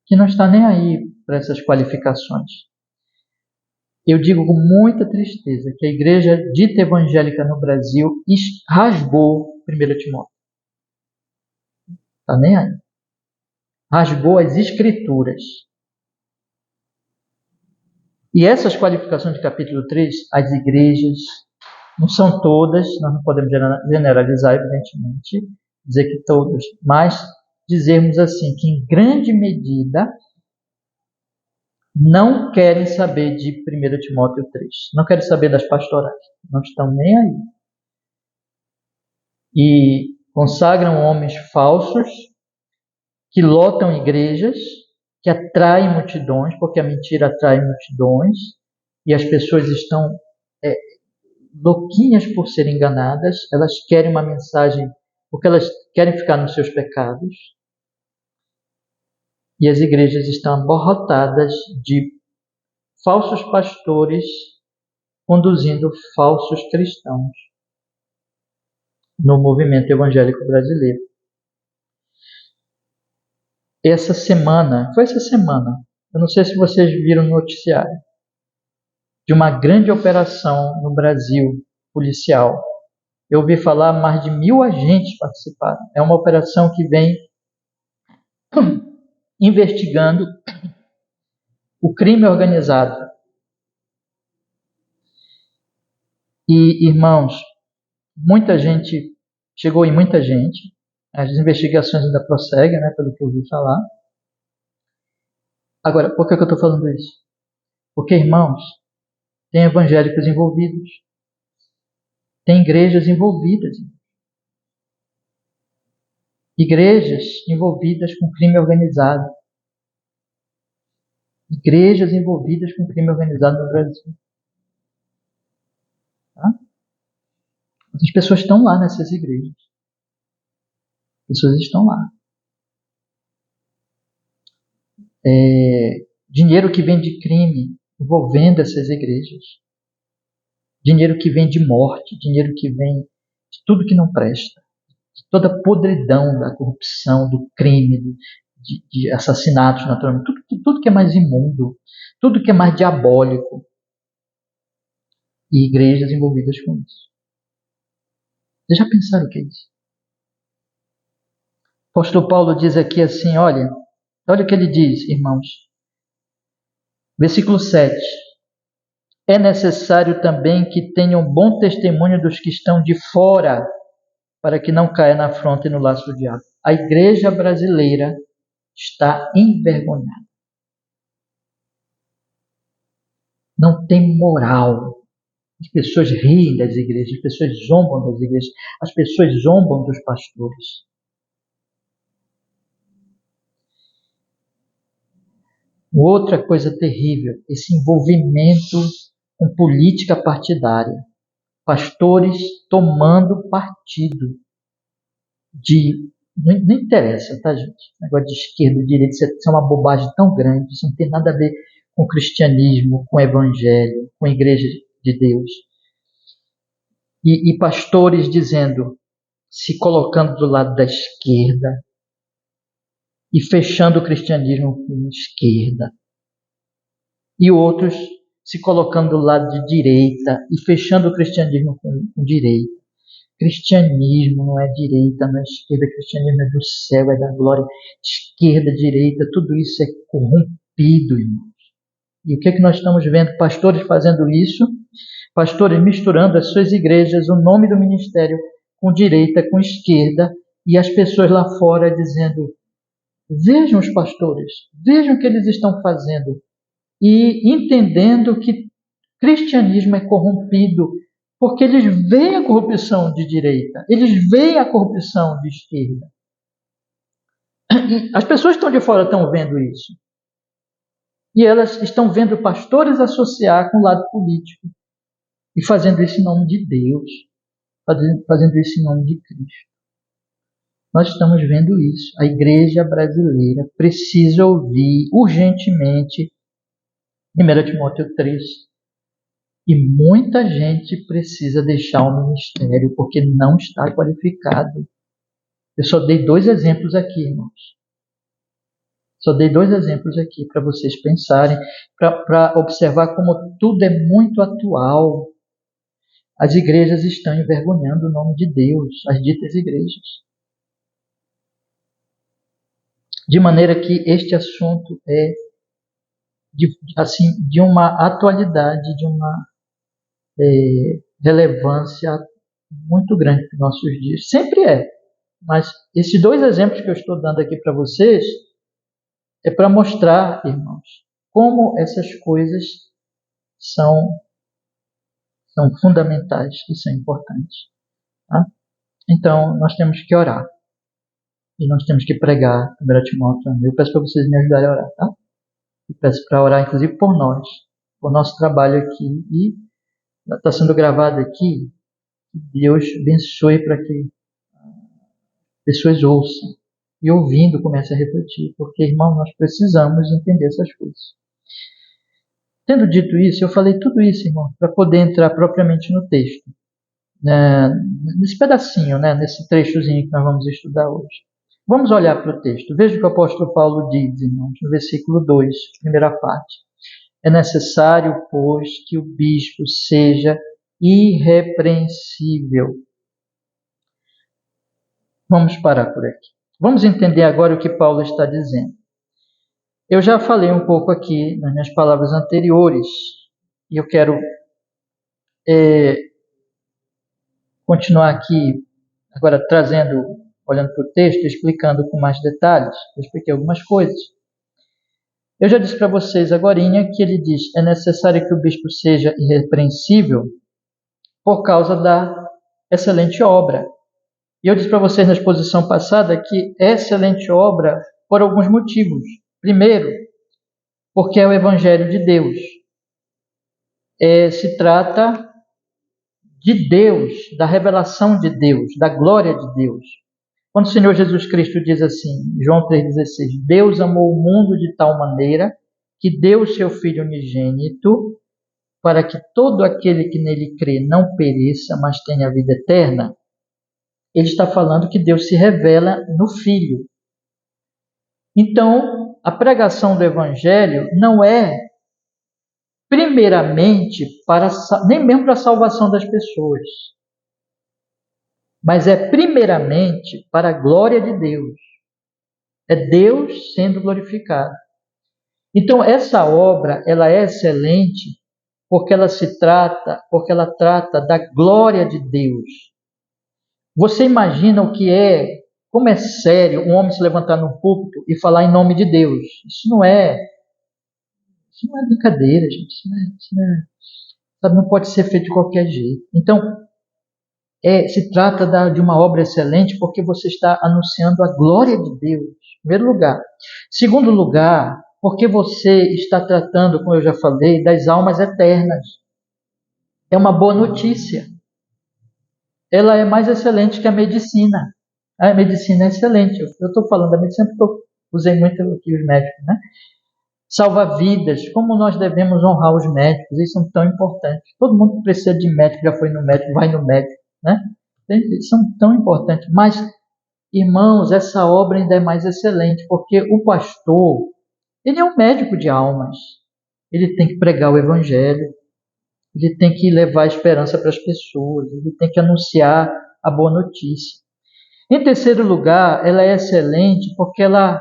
que não está nem aí para essas qualificações. Eu digo com muita tristeza que a igreja dita evangélica no Brasil rasgou 1 Timóteo. Está nem aí. Rasgou as escrituras. E essas qualificações de capítulo 3, as igrejas, não são todas, nós não podemos generalizar, evidentemente, dizer que todas, mas dizermos assim, que em grande medida não querem saber de 1 Timóteo 3, não querem saber das pastorais, não estão nem aí. E consagram homens falsos, que lotam igrejas, que atraem multidões, porque a mentira atrai multidões, e as pessoas estão louquinhas por serem enganadas, elas querem uma mensagem, porque elas querem ficar nos seus pecados, e as igrejas estão abarrotadas de falsos pastores conduzindo falsos cristãos no movimento evangélico brasileiro. Foi essa semana, eu não sei se vocês viram no noticiário, de uma grande operação no Brasil, policial. Eu ouvi falar, mais de 1.000 agentes participaram. É uma operação que vem investigando o crime organizado. E, irmãos, muita gente, chegou em muita gente, as investigações ainda prosseguem, né, pelo que eu ouvi falar. Agora, por que eu estou falando isso? Porque, irmãos, tem evangélicos envolvidos, tem igrejas envolvidas, igrejas envolvidas com crime organizado, igrejas envolvidas com crime organizado no Brasil. Tá? As pessoas estão lá nessas igrejas. As pessoas estão lá. Dinheiro que vem de crime envolvendo essas igrejas. Dinheiro que vem de morte, dinheiro que vem de tudo que não presta. De toda a podridão da corrupção, do crime, de assassinatos, naturalmente. Tudo que é mais imundo, tudo que é mais diabólico. E igrejas envolvidas com isso. Vocês já pensaram o que é isso? O apóstolo Paulo diz aqui assim, olha o que ele diz, irmãos. Versículo 7. É necessário também que tenham bom testemunho dos que estão de fora, para que não caia na afronta e no laço do diabo. A igreja brasileira está envergonhada. Não tem moral. As pessoas riem das igrejas, as pessoas zombam das igrejas, as pessoas zombam dos pastores. Outra coisa terrível, esse envolvimento com política partidária. Pastores tomando partido de... Não interessa, tá, gente? Negócio de esquerda, direita, isso é uma bobagem tão grande, isso não tem nada a ver com o cristianismo, com o evangelho, com a igreja de Deus. E pastores dizendo, se colocando do lado da esquerda e fechando o cristianismo com a esquerda. E outros se colocando do lado de direita e fechando o cristianismo com direita. Cristianismo não é direita, não é esquerda, cristianismo é do céu, é da glória. Esquerda, direita, tudo isso é corrompido, irmãos. E o que é que nós estamos vendo? Pastores fazendo isso, pastores misturando as suas igrejas, o nome do ministério com direita, com esquerda, e as pessoas lá fora dizendo, vejam os pastores, vejam o que eles estão fazendo, e entendendo que cristianismo é corrompido, porque eles veem a corrupção de direita, eles veem a corrupção de esquerda. E as pessoas que estão de fora estão vendo isso. E elas estão vendo pastores associar com o lado político. E fazendo isso em nome de Deus. Fazendo isso em nome de Cristo. Nós estamos vendo isso. A igreja brasileira precisa ouvir urgentemente 1 Timóteo 3. E muita gente precisa deixar o ministério porque não está qualificado. Eu só dei 2 exemplos aqui, irmãos. Só dei 2 exemplos aqui para vocês pensarem, para observar como tudo é muito atual. As igrejas estão envergonhando o nome de Deus, as ditas igrejas. De maneira que este assunto é de uma atualidade, de uma relevância muito grande para os nossos dias. Sempre é. Mas esses 2 exemplos que eu estou dando aqui para vocês é para mostrar, irmãos, como essas coisas são fundamentais e são importantes. Tá? Então, nós temos que orar. E nós temos que pregar 1 Timóteo. Eu peço para vocês me ajudarem a orar, tá? Eu peço para orar, inclusive, por nós, por nosso trabalho aqui. E está sendo gravado aqui. Deus abençoe para que pessoas ouçam. E ouvindo, comecem a refletir. Porque, irmão, nós precisamos entender essas coisas. Tendo dito isso, eu falei tudo isso, irmão, para poder entrar propriamente no texto. Nesse pedacinho, nesse trechozinho que nós vamos estudar hoje. Vamos olhar para o texto. Veja o que o apóstolo Paulo diz, irmãos, no versículo 2, primeira parte. É necessário, pois, que o bispo seja irrepreensível. Vamos parar por aqui. Vamos entender agora o que Paulo está dizendo. Eu já falei um pouco aqui nas minhas palavras anteriores, e eu quero continuar aqui, agora olhando para o texto, explicando com mais detalhes. Eu expliquei algumas coisas. Eu já disse para vocês agorinha que ele diz, é necessário que o bispo seja irrepreensível por causa da excelente obra. E eu disse para vocês na exposição passada que é excelente obra por alguns motivos. Primeiro, porque é o Evangelho de Deus. Se trata de Deus, da revelação de Deus, da glória de Deus. Quando o Senhor Jesus Cristo diz assim, João 3,16, Deus amou o mundo de tal maneira que deu o seu Filho unigênito para que todo aquele que nele crê não pereça, mas tenha vida eterna. Ele está falando que Deus se revela no Filho. Então, a pregação do Evangelho não é primeiramente nem mesmo para a salvação das pessoas. mas é primeiramente para a glória de Deus. É Deus sendo glorificado. Então, essa obra, ela é excelente porque porque ela trata da glória de Deus. Você imagina como é sério um homem se levantar no púlpito e falar em nome de Deus? Isso não é brincadeira, gente. Sabe, não pode ser feito de qualquer jeito. Então, se trata de uma obra excelente porque você está anunciando a glória de Deus, em primeiro lugar. Segundo lugar, porque você está tratando, como eu já falei, das almas eternas. É uma boa notícia. Ela é mais excelente que a medicina. A medicina é excelente. Eu estou falando da medicina porque eu usei muito aqui os médicos, né? Salva vidas. Como nós devemos honrar os médicos? Eles são tão importantes. Todo mundo que precisa de médico, já foi no médico, vai no médico, né? Eles são tão importantes. Mas, irmãos, essa obra ainda é mais excelente, porque o pastor, ele é um médico de almas. Ele tem que pregar o evangelho, ele tem que levar esperança para as pessoas, ele tem que anunciar a boa notícia. Em terceiro lugar, ela é excelente porque ela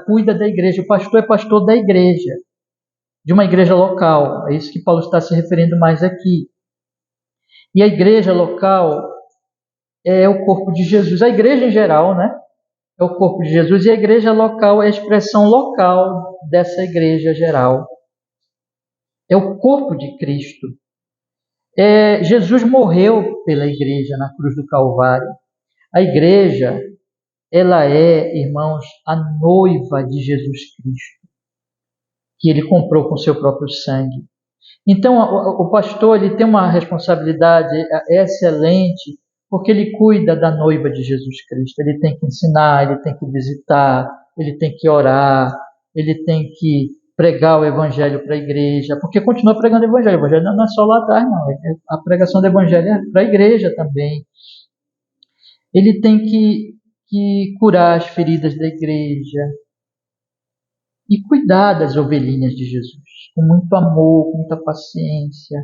cuida da igreja. O pastor é pastor da igreja, de uma igreja local. É isso que Paulo está se referindo mais aqui. E a igreja local é o corpo de Jesus. A igreja em geral, né? É o corpo de Jesus. E a igreja local é a expressão local dessa igreja geral. É o corpo de Cristo. Jesus morreu pela igreja na cruz do Calvário. A igreja, ela é, irmãos, a noiva de Jesus Cristo, que ele comprou com seu próprio sangue. Então, o pastor ele tem uma responsabilidade excelente, porque ele cuida da noiva de Jesus Cristo. Ele tem que ensinar, ele tem que visitar, ele tem que orar, ele tem que pregar o evangelho para a igreja, porque continua pregando o evangelho. O evangelho não é só lá atrás, não. A pregação do evangelho é para a igreja também. Ele tem que curar as feridas da igreja e cuidar das ovelhinhas de Jesus, com muito amor, com muita paciência.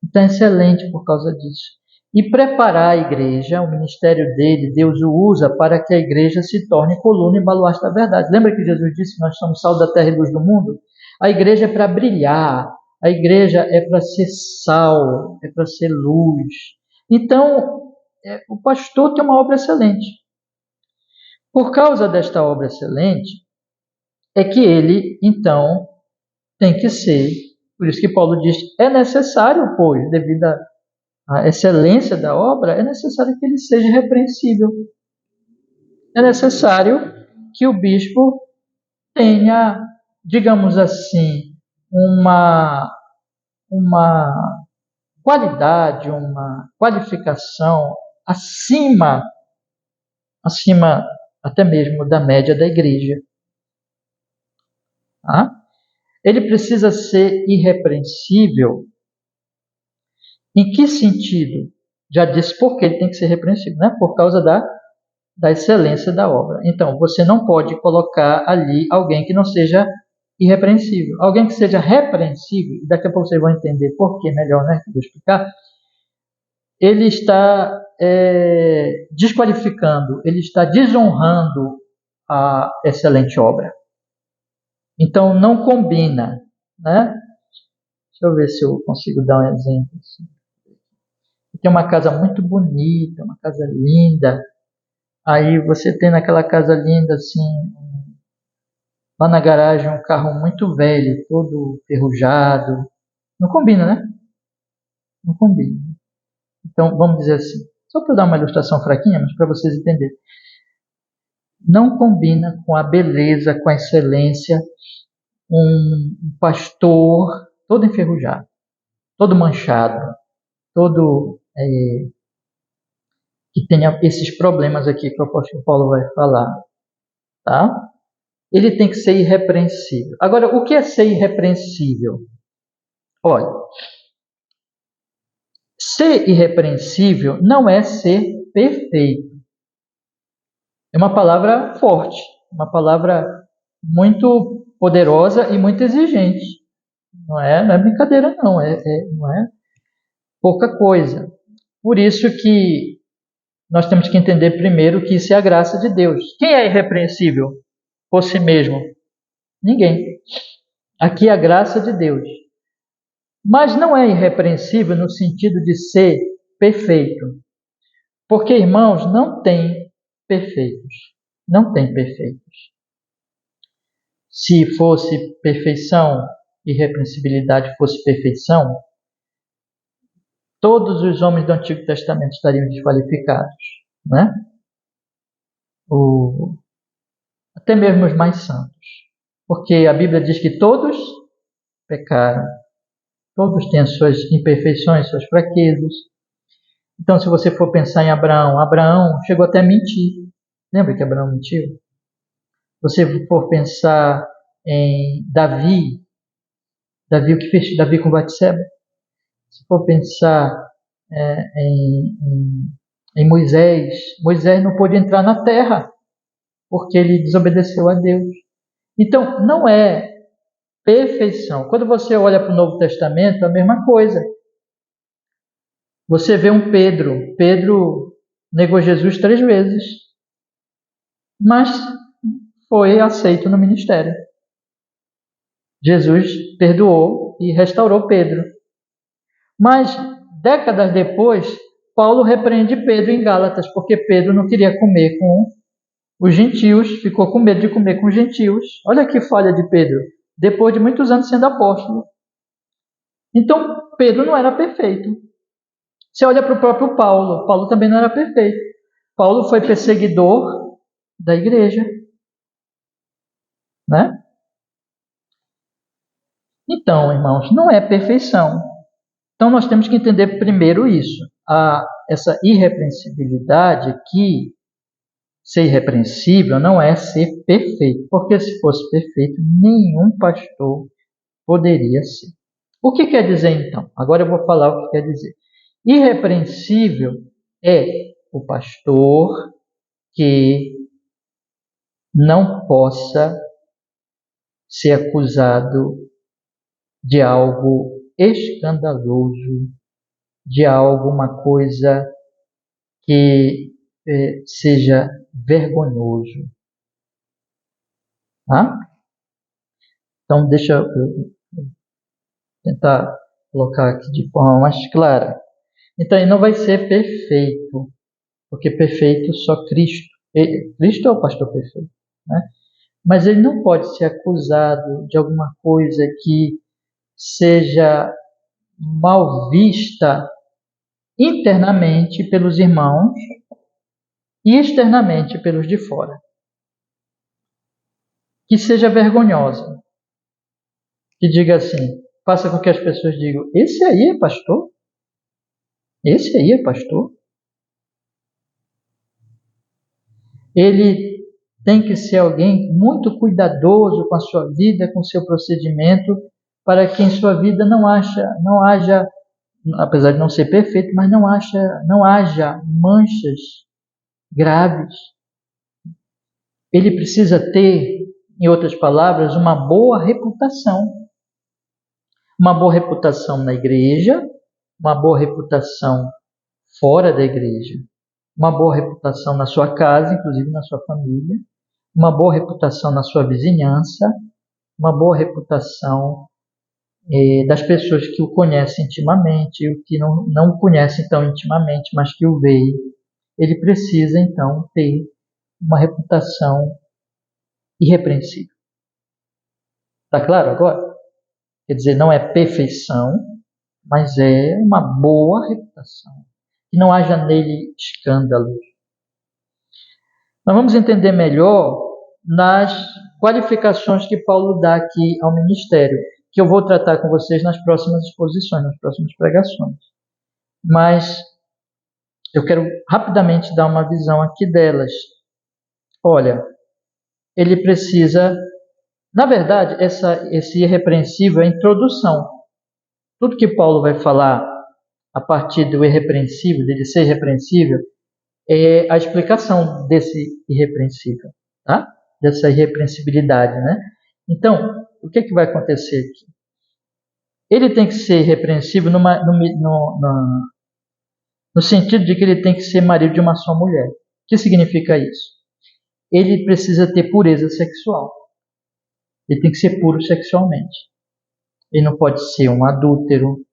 Então é excelente por causa disso. E preparar a igreja, o ministério dele, Deus o usa para que a igreja se torne coluna e baluarte da verdade. Lembra que Jesus disse que nós somos sal da terra e luz do mundo? A igreja é para brilhar, a igreja é para ser sal, é para ser luz. Então, o pastor tem uma obra excelente. Por causa desta obra excelente, é que ele, então, tem que ser, por isso que Paulo diz, é necessário, pois, devido à excelência da obra, é necessário que ele seja irrepreensível. É necessário que o bispo tenha, digamos assim, uma qualidade, uma qualificação acima até mesmo da média da igreja. Tá? Ele precisa ser irrepreensível. Em que sentido? Já disse por que ele tem que ser repreensível, né? Por causa da excelência da obra. Então, você não pode colocar ali alguém que não seja irrepreensível. Alguém que seja repreensível, daqui a pouco vocês vão entender por que melhor, né? Vou explicar. Ele está desqualificando, ele está desonrando a excelente obra. Então, não combina, né? Deixa eu ver se eu consigo dar um exemplo. Tem uma casa muito bonita, uma casa linda. Aí você tem naquela casa linda, assim, lá na garagem um carro muito velho, todo ferrujado. Não combina, né? Não combina. Então, vamos dizer assim, só para dar uma ilustração fraquinha, mas para vocês entenderem. Não combina com a beleza, com a excelência, um pastor todo enferrujado, todo manchado, todo que tenha esses problemas aqui que o apóstolo Paulo vai falar, tá? Ele tem que ser irrepreensível. Agora, o que é ser irrepreensível? Olha, ser irrepreensível não é ser perfeito. É uma palavra forte, uma palavra muito poderosa e muito exigente. Não é brincadeira, não. Não é pouca coisa. Por isso que nós temos que entender primeiro que isso é a graça de Deus. Quem é irrepreensível por si mesmo? Ninguém. Aqui é a graça de Deus. Mas não é irrepreensível no sentido de ser perfeito. Porque, irmãos, não tem perfeitos. Não tem perfeitos. Se fosse perfeição, irrepreensibilidade fosse perfeição, todos os homens do Antigo Testamento estariam desqualificados, né? Até mesmo os mais santos. Porque a Bíblia diz que todos pecaram, todos têm as suas imperfeições, suas fraquezas. Então, se você for pensar em Abraão, Abraão chegou até a mentir. Lembra que Abraão mentiu? Se você for pensar em Davi, o que fez Davi com Batseba? Se for pensar em Moisés, Moisés não pôde entrar na terra, porque ele desobedeceu a Deus. Então, não é perfeição. Quando você olha para o Novo Testamento, é a mesma coisa. Você vê um Pedro. Pedro negou Jesus 3 vezes, mas foi aceito no ministério. Jesus perdoou e restaurou Pedro. Mas, décadas depois, Paulo repreende Pedro em Gálatas, porque Pedro não queria comer com os gentios, ficou com medo de comer com os gentios. Olha que falha de Pedro, depois de muitos anos sendo apóstolo. Então, Pedro não era perfeito. Você olha para o próprio Paulo, Paulo também não era perfeito. Paulo foi perseguidor da igreja, né? Então, irmãos, não é perfeição. Então, nós temos que entender primeiro isso. Essa irrepreensibilidade, que ser irrepreensível não é ser perfeito, porque se fosse perfeito, nenhum pastor poderia ser. O que quer dizer, então? Agora eu vou falar o que quer dizer. Irrepreensível é o pastor que não possa ser acusado de algo escandaloso, de alguma coisa que seja vergonhoso. Tá? Então, deixa eu tentar colocar aqui de forma mais clara. Então, ele não vai ser perfeito, porque perfeito só Cristo. Cristo é o pastor perfeito, né? Mas ele não pode ser acusado de alguma coisa que seja mal vista internamente pelos irmãos e externamente pelos de fora. Que seja vergonhosa. Que diga assim, faça com que as pessoas digam, esse aí é pastor? Esse aí é pastor? Ele tem que ser alguém muito cuidadoso com a sua vida, com o seu procedimento, para que em sua vida não haja, apesar de não ser perfeito, mas não haja manchas graves. Ele precisa ter, em outras palavras, uma boa reputação. Uma boa reputação na igreja, uma boa reputação fora da igreja, uma boa reputação na sua casa, inclusive na sua família, uma boa reputação na sua vizinhança, uma boa reputação das pessoas que o conhecem intimamente e o que não o conhecem tão intimamente, mas que o veem. Ele precisa, então, ter uma reputação irrepreensível. Está claro agora? Quer dizer, não é perfeição, mas é uma boa reputação. Que não haja nele escândalos. Nós vamos entender melhor nas qualificações que Paulo dá aqui ao ministério, que eu vou tratar com vocês nas próximas exposições, nas próximas pregações. Mas eu quero rapidamente dar uma visão aqui delas. Olha, ele precisa... Na verdade, esse irrepreensível é a introdução. Tudo que Paulo vai falar a partir do irrepreensível, dele ser irrepreensível, é a explicação desse irrepreensível, tá? Dessa irrepreensibilidade, né? Então, o que vai acontecer aqui? Ele tem que ser irrepreensível no sentido de que ele tem que ser marido de uma só mulher. O que significa isso? Ele precisa ter pureza sexual. Ele tem que ser puro sexualmente. Ele não pode ser um adúltero,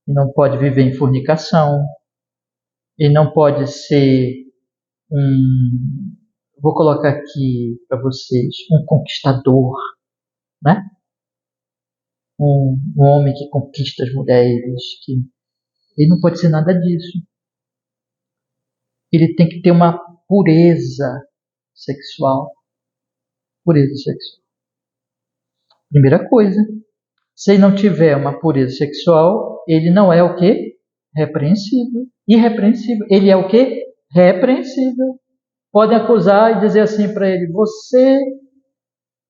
ele não pode viver em fornicação, ele não pode ser vou colocar aqui para vocês, um conquistador, né? Um homem que conquista as mulheres, ele não pode ser nada disso. Ele tem que ter uma pureza sexual. Pureza sexual. Primeira coisa. Se ele não tiver uma pureza sexual, ele não é o quê? Repreensível. Irrepreensível. Ele é o quê? Repreensível. Podem acusar e dizer assim para ele: você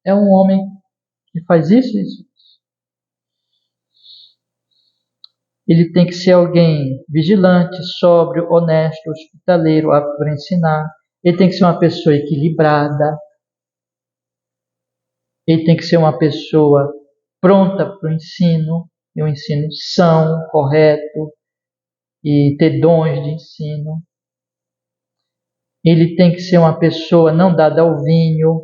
é um homem que faz isso, isso. Ele tem que ser alguém vigilante, sóbrio, honesto, hospitaleiro, apto para ensinar. Ele tem que ser uma pessoa equilibrada. Ele tem que ser uma pessoa pronta para o ensino, e um ensino são, correto, e ter dons de ensino. Ele tem que ser uma pessoa não dada ao vinho,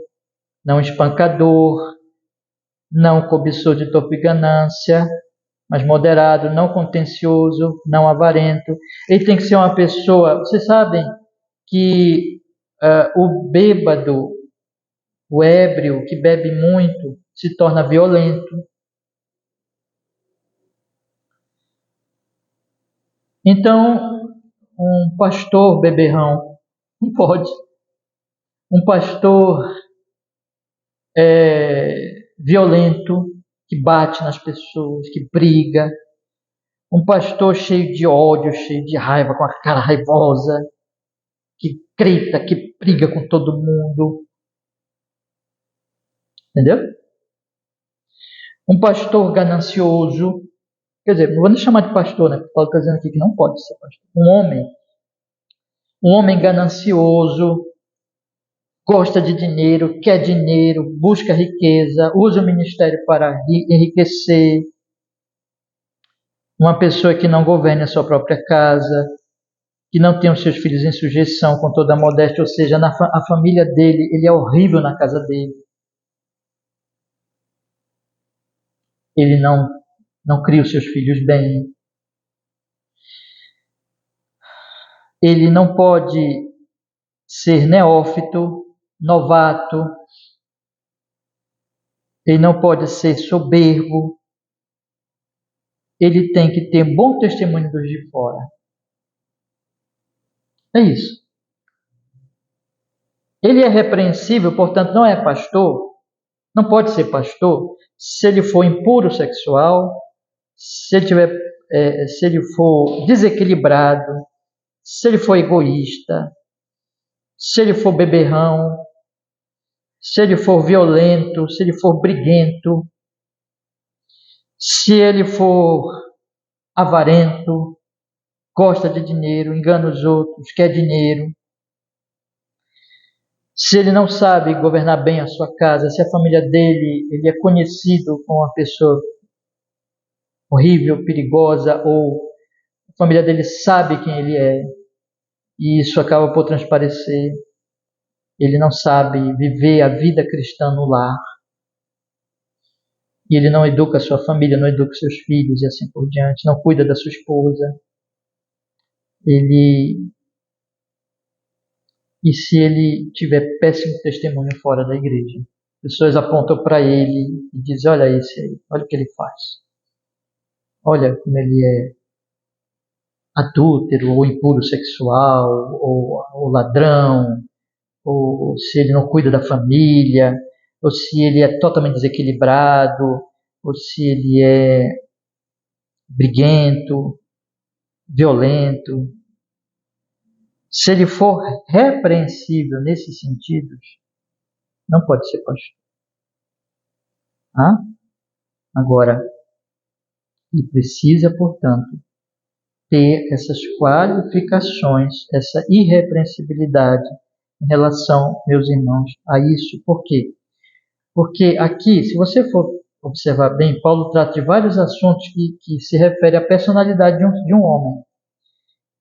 não espancador, não cobiçador de torpe ganância, mas moderado, não contencioso, não avarento. Ele tem que ser uma pessoa... Vocês sabem que o bêbado, o ébrio que bebe muito, se torna violento. Então, um pastor beberrão não pode. Um pastor violento, que bate nas pessoas, que briga. Um pastor cheio de ódio, cheio de raiva, com a cara raivosa, que grita, que briga com todo mundo. Entendeu? Um pastor ganancioso, quer dizer, não vou nem chamar de pastor, né? Porque Paulo está dizendo aqui que não pode ser pastor. Um homem ganancioso, gosta de dinheiro, quer dinheiro, busca riqueza, usa o ministério para enriquecer. Uma pessoa que não governe a sua própria casa, que não tem os seus filhos em sujeição com toda a modéstia, ou seja, a família dele, ele é horrível na casa dele. Ele não cria os seus filhos bem. Ele não pode ser neófito, novato. Ele não pode ser soberbo. Ele tem que ter bom testemunho dos de fora. É isso. Ele é repreensível, portanto não é pastor. Não pode ser pastor se ele for impuro sexual, se ele for desequilibrado, se ele for egoísta, se ele for beberrão, se ele for violento, se ele for briguento, se ele for avarento, gosta de dinheiro, engana os outros, quer dinheiro. Se ele não sabe governar bem a sua casa, se a família dele, ele é conhecido como uma pessoa horrível, perigosa, ou a família dele sabe quem ele é, e isso acaba por transparecer. Ele não sabe viver a vida cristã no lar. E ele não educa a sua família, não educa seus filhos e assim por diante, não cuida da sua esposa. E se ele tiver péssimo testemunho fora da igreja, pessoas apontam para ele e dizem: olha esse aí, olha o que ele faz. Olha como ele é adúltero, ou impuro sexual, ou ladrão, ou se ele não cuida da família, ou se ele é totalmente desequilibrado, ou se ele é briguento, violento. Se ele for repreensível nesses sentidos, não pode ser pastor. Agora, ele precisa, portanto, ter essas qualificações, essa irrepreensibilidade em relação, meus irmãos, a isso. Por quê? Porque aqui, se você for observar bem, Paulo trata de vários assuntos que se referem à personalidade de um homem.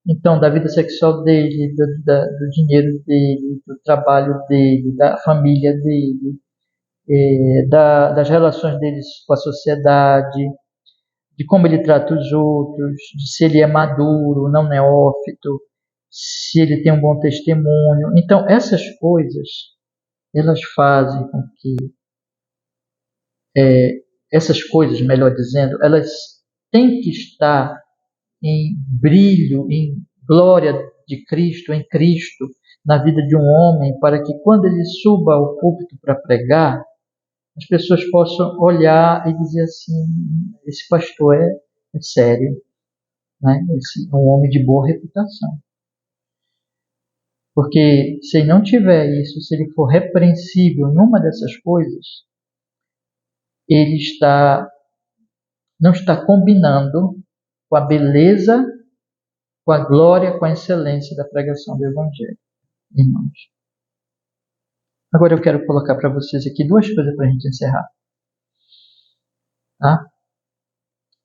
Então, da vida sexual dele, do dinheiro dele, do trabalho dele, da família dele, das relações deles com a sociedade, de como ele trata os outros, de se ele é maduro, não neófito, se ele tem um bom testemunho. Então, essas coisas, elas fazem com que essas coisas, melhor dizendo, elas têm que estar em brilho, em glória de Cristo, em Cristo, na vida de um homem, para que quando ele suba ao púlpito para pregar, as pessoas possam olhar e dizer assim, esse pastor é sério, né? Esse é um homem de boa reputação. Porque se ele não tiver isso, se ele for repreensível em uma dessas coisas, ele não está combinando com a beleza, com a glória, com a excelência da pregação do Evangelho, irmãos. Agora eu quero colocar para vocês aqui duas coisas para a gente encerrar. Tá?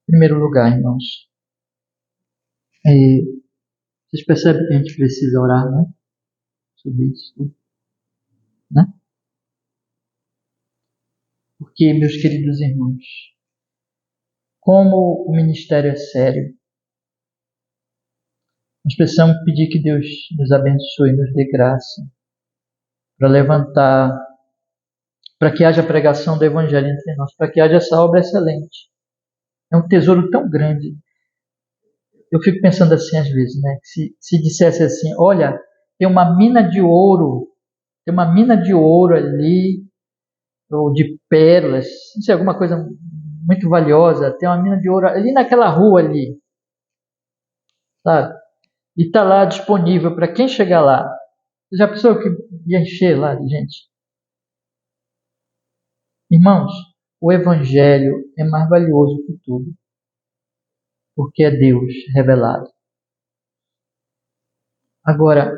Em primeiro lugar, irmãos, vocês percebem que a gente precisa orar, né? Sobre isso, né? Porque, meus queridos irmãos, como o ministério é sério, nós precisamos pedir que Deus nos abençoe, nos dê graça para levantar, para que haja pregação do Evangelho entre nós, para que haja essa obra excelente. É um tesouro tão grande. Eu fico pensando assim às vezes, né? Se dissesse assim, olha, tem uma mina de ouro ali, ou de pérolas, não sei, alguma coisa muito valiosa, tem uma mina de ouro ali naquela rua ali, sabe? E está lá disponível para quem chegar lá. Você já pensou que ia encher lá de gente? Irmãos, o Evangelho é mais valioso que tudo, porque é Deus revelado. Agora,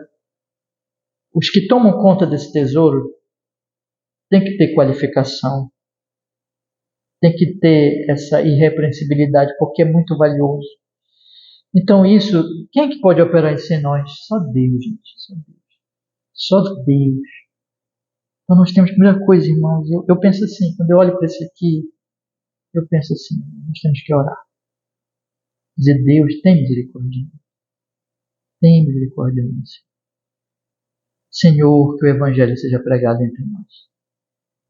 os que tomam conta desse tesouro têm que ter qualificação, tem que ter essa irrepreensibilidade, porque é muito valioso. Então isso, quem é que pode operar isso em nós? Só Deus, gente. Só Deus. Só Deus. Então nós temos, primeira coisa, irmãos, eu penso assim, quando eu olho para isso aqui, eu penso assim, nós temos que orar. Dizer, Deus, tem misericórdia. Tem misericórdia de nós. Senhor, que o Evangelho seja pregado entre nós.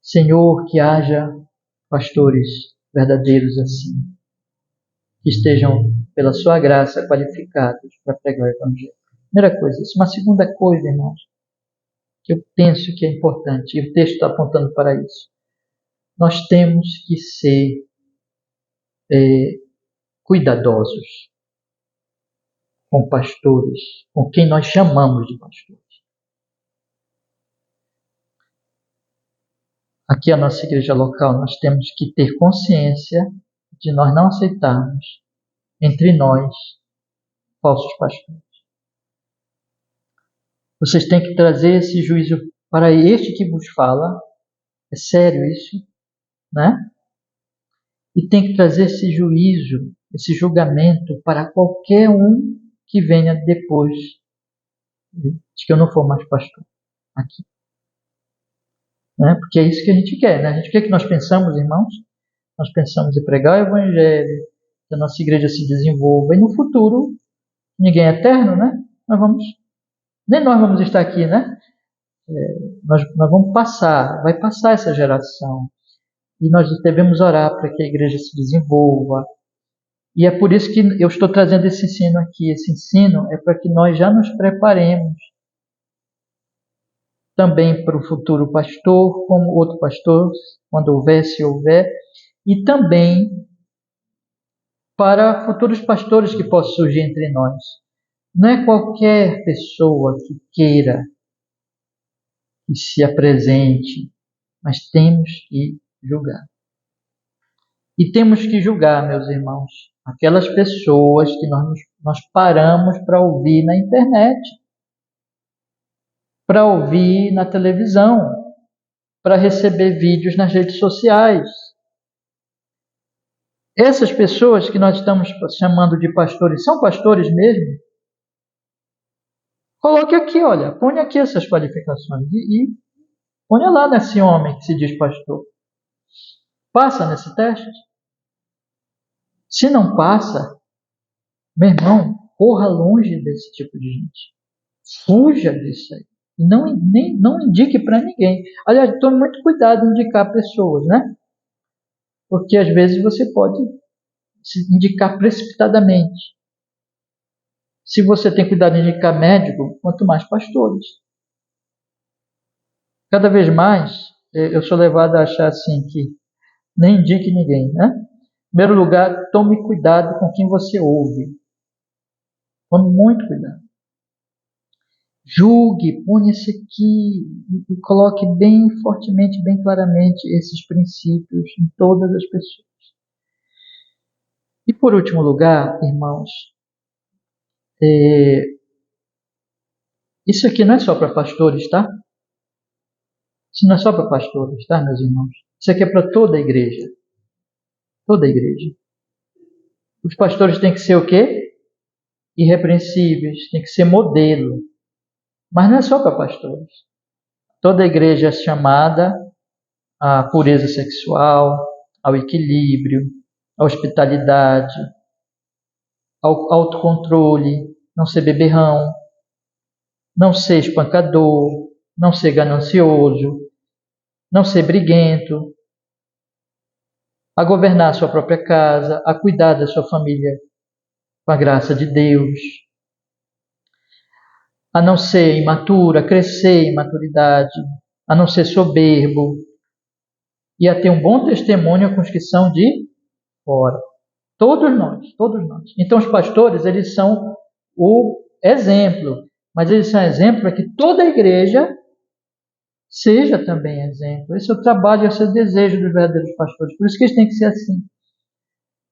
Senhor, que haja pastores verdadeiros assim, que estejam, pela sua graça, qualificados para pregar o Evangelho. Primeira coisa, isso. Uma segunda coisa, irmãos, que eu penso que é importante, e o texto está apontando para isso. Nós temos que ser cuidadosos com pastores, com quem nós chamamos de pastores. Aqui a nossa igreja local, nós temos que ter consciência de nós não aceitarmos entre nós falsos pastores. Vocês têm que trazer esse juízo para este que vos fala. É sério isso, né? E tem que trazer esse juízo, esse julgamento para qualquer um que venha depois de que eu não for mais pastor aqui. Né? Porque é isso que a gente quer, né? A gente quer que nós pensamos, irmãos, nós pensamos em pregar o Evangelho, que a nossa igreja se desenvolva, e no futuro, ninguém é eterno, né? Nem nós vamos estar aqui, né? Nós vamos passar, vai passar essa geração. E nós devemos orar para que a igreja se desenvolva. E é por isso que eu estou trazendo esse ensino aqui. Esse ensino é para que nós já nos preparemos também para o futuro pastor, como outro pastor, quando houver, se houver, e também para futuros pastores que possam surgir entre nós. Não é qualquer pessoa que queira que se apresente, mas temos que julgar. E temos que julgar, meus irmãos, aquelas pessoas que nós paramos para ouvir na internet, para ouvir na televisão, para receber vídeos nas redes sociais. Essas pessoas que nós estamos chamando de pastores, são pastores mesmo? Coloque aqui, olha, põe aqui essas qualificações e ponha lá nesse homem que se diz pastor. Passa nesse teste? Se não passa, meu irmão, corra longe desse tipo de gente. Fuja disso aí. Não indique para ninguém. Aliás, tome muito cuidado em indicar pessoas, né? Porque às vezes você pode se indicar precipitadamente. Se você tem cuidado em indicar médico, quanto mais pastores. Cada vez mais, eu sou levado a achar assim que nem indique ninguém, né? Em primeiro lugar, tome cuidado com quem você ouve. Tome muito cuidado. Julgue, ponha-se aqui e coloque bem fortemente, bem claramente esses princípios em todas as pessoas. E por último lugar, irmãos, isso aqui não é só para pastores, tá? Isso não é só para pastores, tá, meus irmãos? Isso aqui é para toda a igreja. Toda a igreja. Os pastores têm que ser o quê? Irrepreensíveis, têm que ser modelo. Mas não é só para pastores. Toda a igreja é chamada à pureza sexual, ao equilíbrio, à hospitalidade, ao autocontrole, não ser beberrão, não ser espancador, não ser ganancioso, não ser briguento, a governar a sua própria casa, a cuidar da sua família com a graça de Deus, a não ser imaturo, a crescer em maturidade, a não ser soberbo e a ter um bom testemunho com os que são de fora. Todos nós, todos nós. Então os pastores, eles são o exemplo, mas eles são exemplo para que toda a igreja seja também exemplo. Esse é o trabalho, esse é o desejo dos verdadeiros pastores. Por isso que eles têm que ser assim.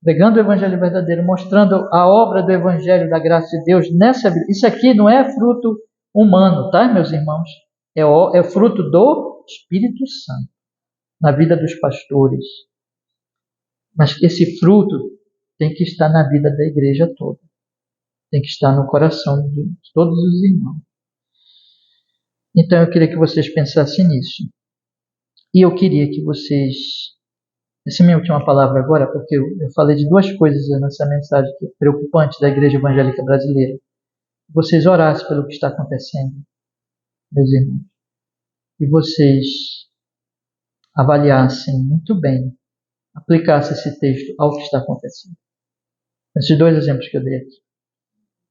Pregando o evangelho verdadeiro, mostrando a obra do evangelho da graça de Deus nessa vida. Isso aqui não é fruto humano, tá, meus irmãos? É fruto do Espírito Santo na vida dos pastores. Mas que esse fruto tem que estar na vida da igreja toda. Tem que estar no coração de todos os irmãos. Então eu queria que vocês pensassem nisso. E eu queria que vocês... Essa é a minha última palavra agora, porque eu falei de duas coisas nessa mensagem que é preocupante da igreja evangélica brasileira. Vocês orassem pelo que está acontecendo, meus irmãos. E vocês avaliassem muito bem, aplicassem esse texto ao que está acontecendo. Esses dois exemplos que eu dei aqui.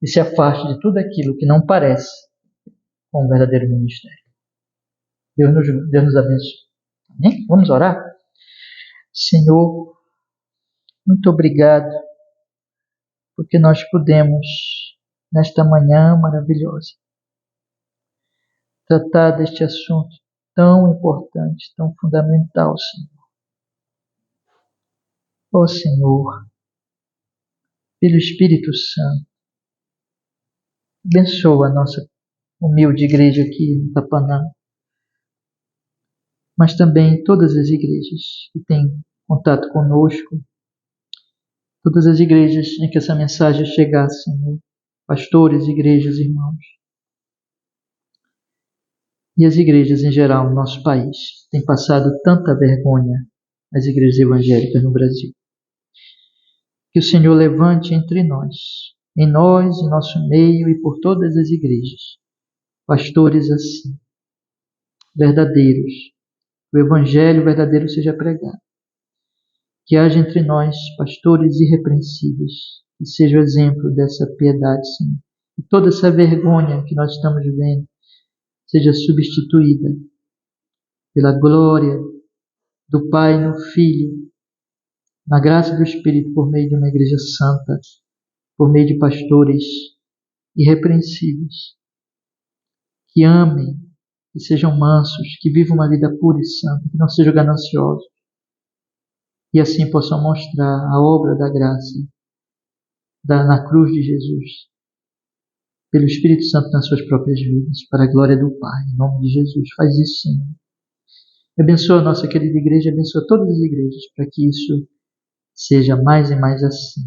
E se afaste de tudo aquilo que não parece com um verdadeiro ministério. Deus nos abençoe. Amém? Vamos orar? Senhor, muito obrigado, porque nós pudemos, nesta manhã maravilhosa, tratar deste assunto tão importante, tão fundamental, Senhor. Ó Senhor, pelo Espírito Santo, abençoa a nossa humilde igreja aqui no Tapanã, mas também todas as igrejas que têm contato conosco, todas as igrejas em que essa mensagem chegar, Senhor, pastores, igrejas, irmãos, e as igrejas em geral no nosso país têm passado tanta vergonha, as igrejas evangélicas no Brasil. Que o Senhor levante entre nós, em nós, em nosso meio e por todas as igrejas, pastores assim, verdadeiros, o evangelho verdadeiro seja pregado. Que haja entre nós pastores irrepreensíveis, que seja o exemplo dessa piedade, Senhor. E toda essa vergonha que nós estamos vivendo seja substituída pela glória do Pai no Filho, na graça do Espírito, por meio de uma igreja santa, por meio de pastores irrepreensíveis, que amem, que sejam mansos, que vivam uma vida pura e santa, que não sejam gananciosos, e assim possam mostrar a obra da graça na cruz de Jesus, pelo Espírito Santo nas suas próprias vidas, para a glória do Pai, em nome de Jesus. Faz isso, Senhor. Abençoa a nossa querida igreja, abençoa todas as igrejas, para que isso seja mais e mais assim.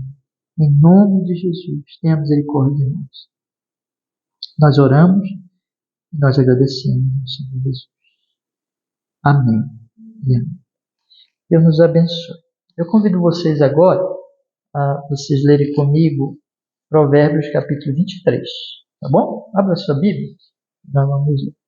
Em nome de Jesus, tenha misericórdia de nós. Nós oramos e nós agradecemos ao Senhor Jesus. Amém. E amém. Deus nos abençoe. Eu convido vocês agora a vocês lerem comigo Provérbios capítulo 23. Tá bom? Abra sua Bíblia. Nós vamos ler.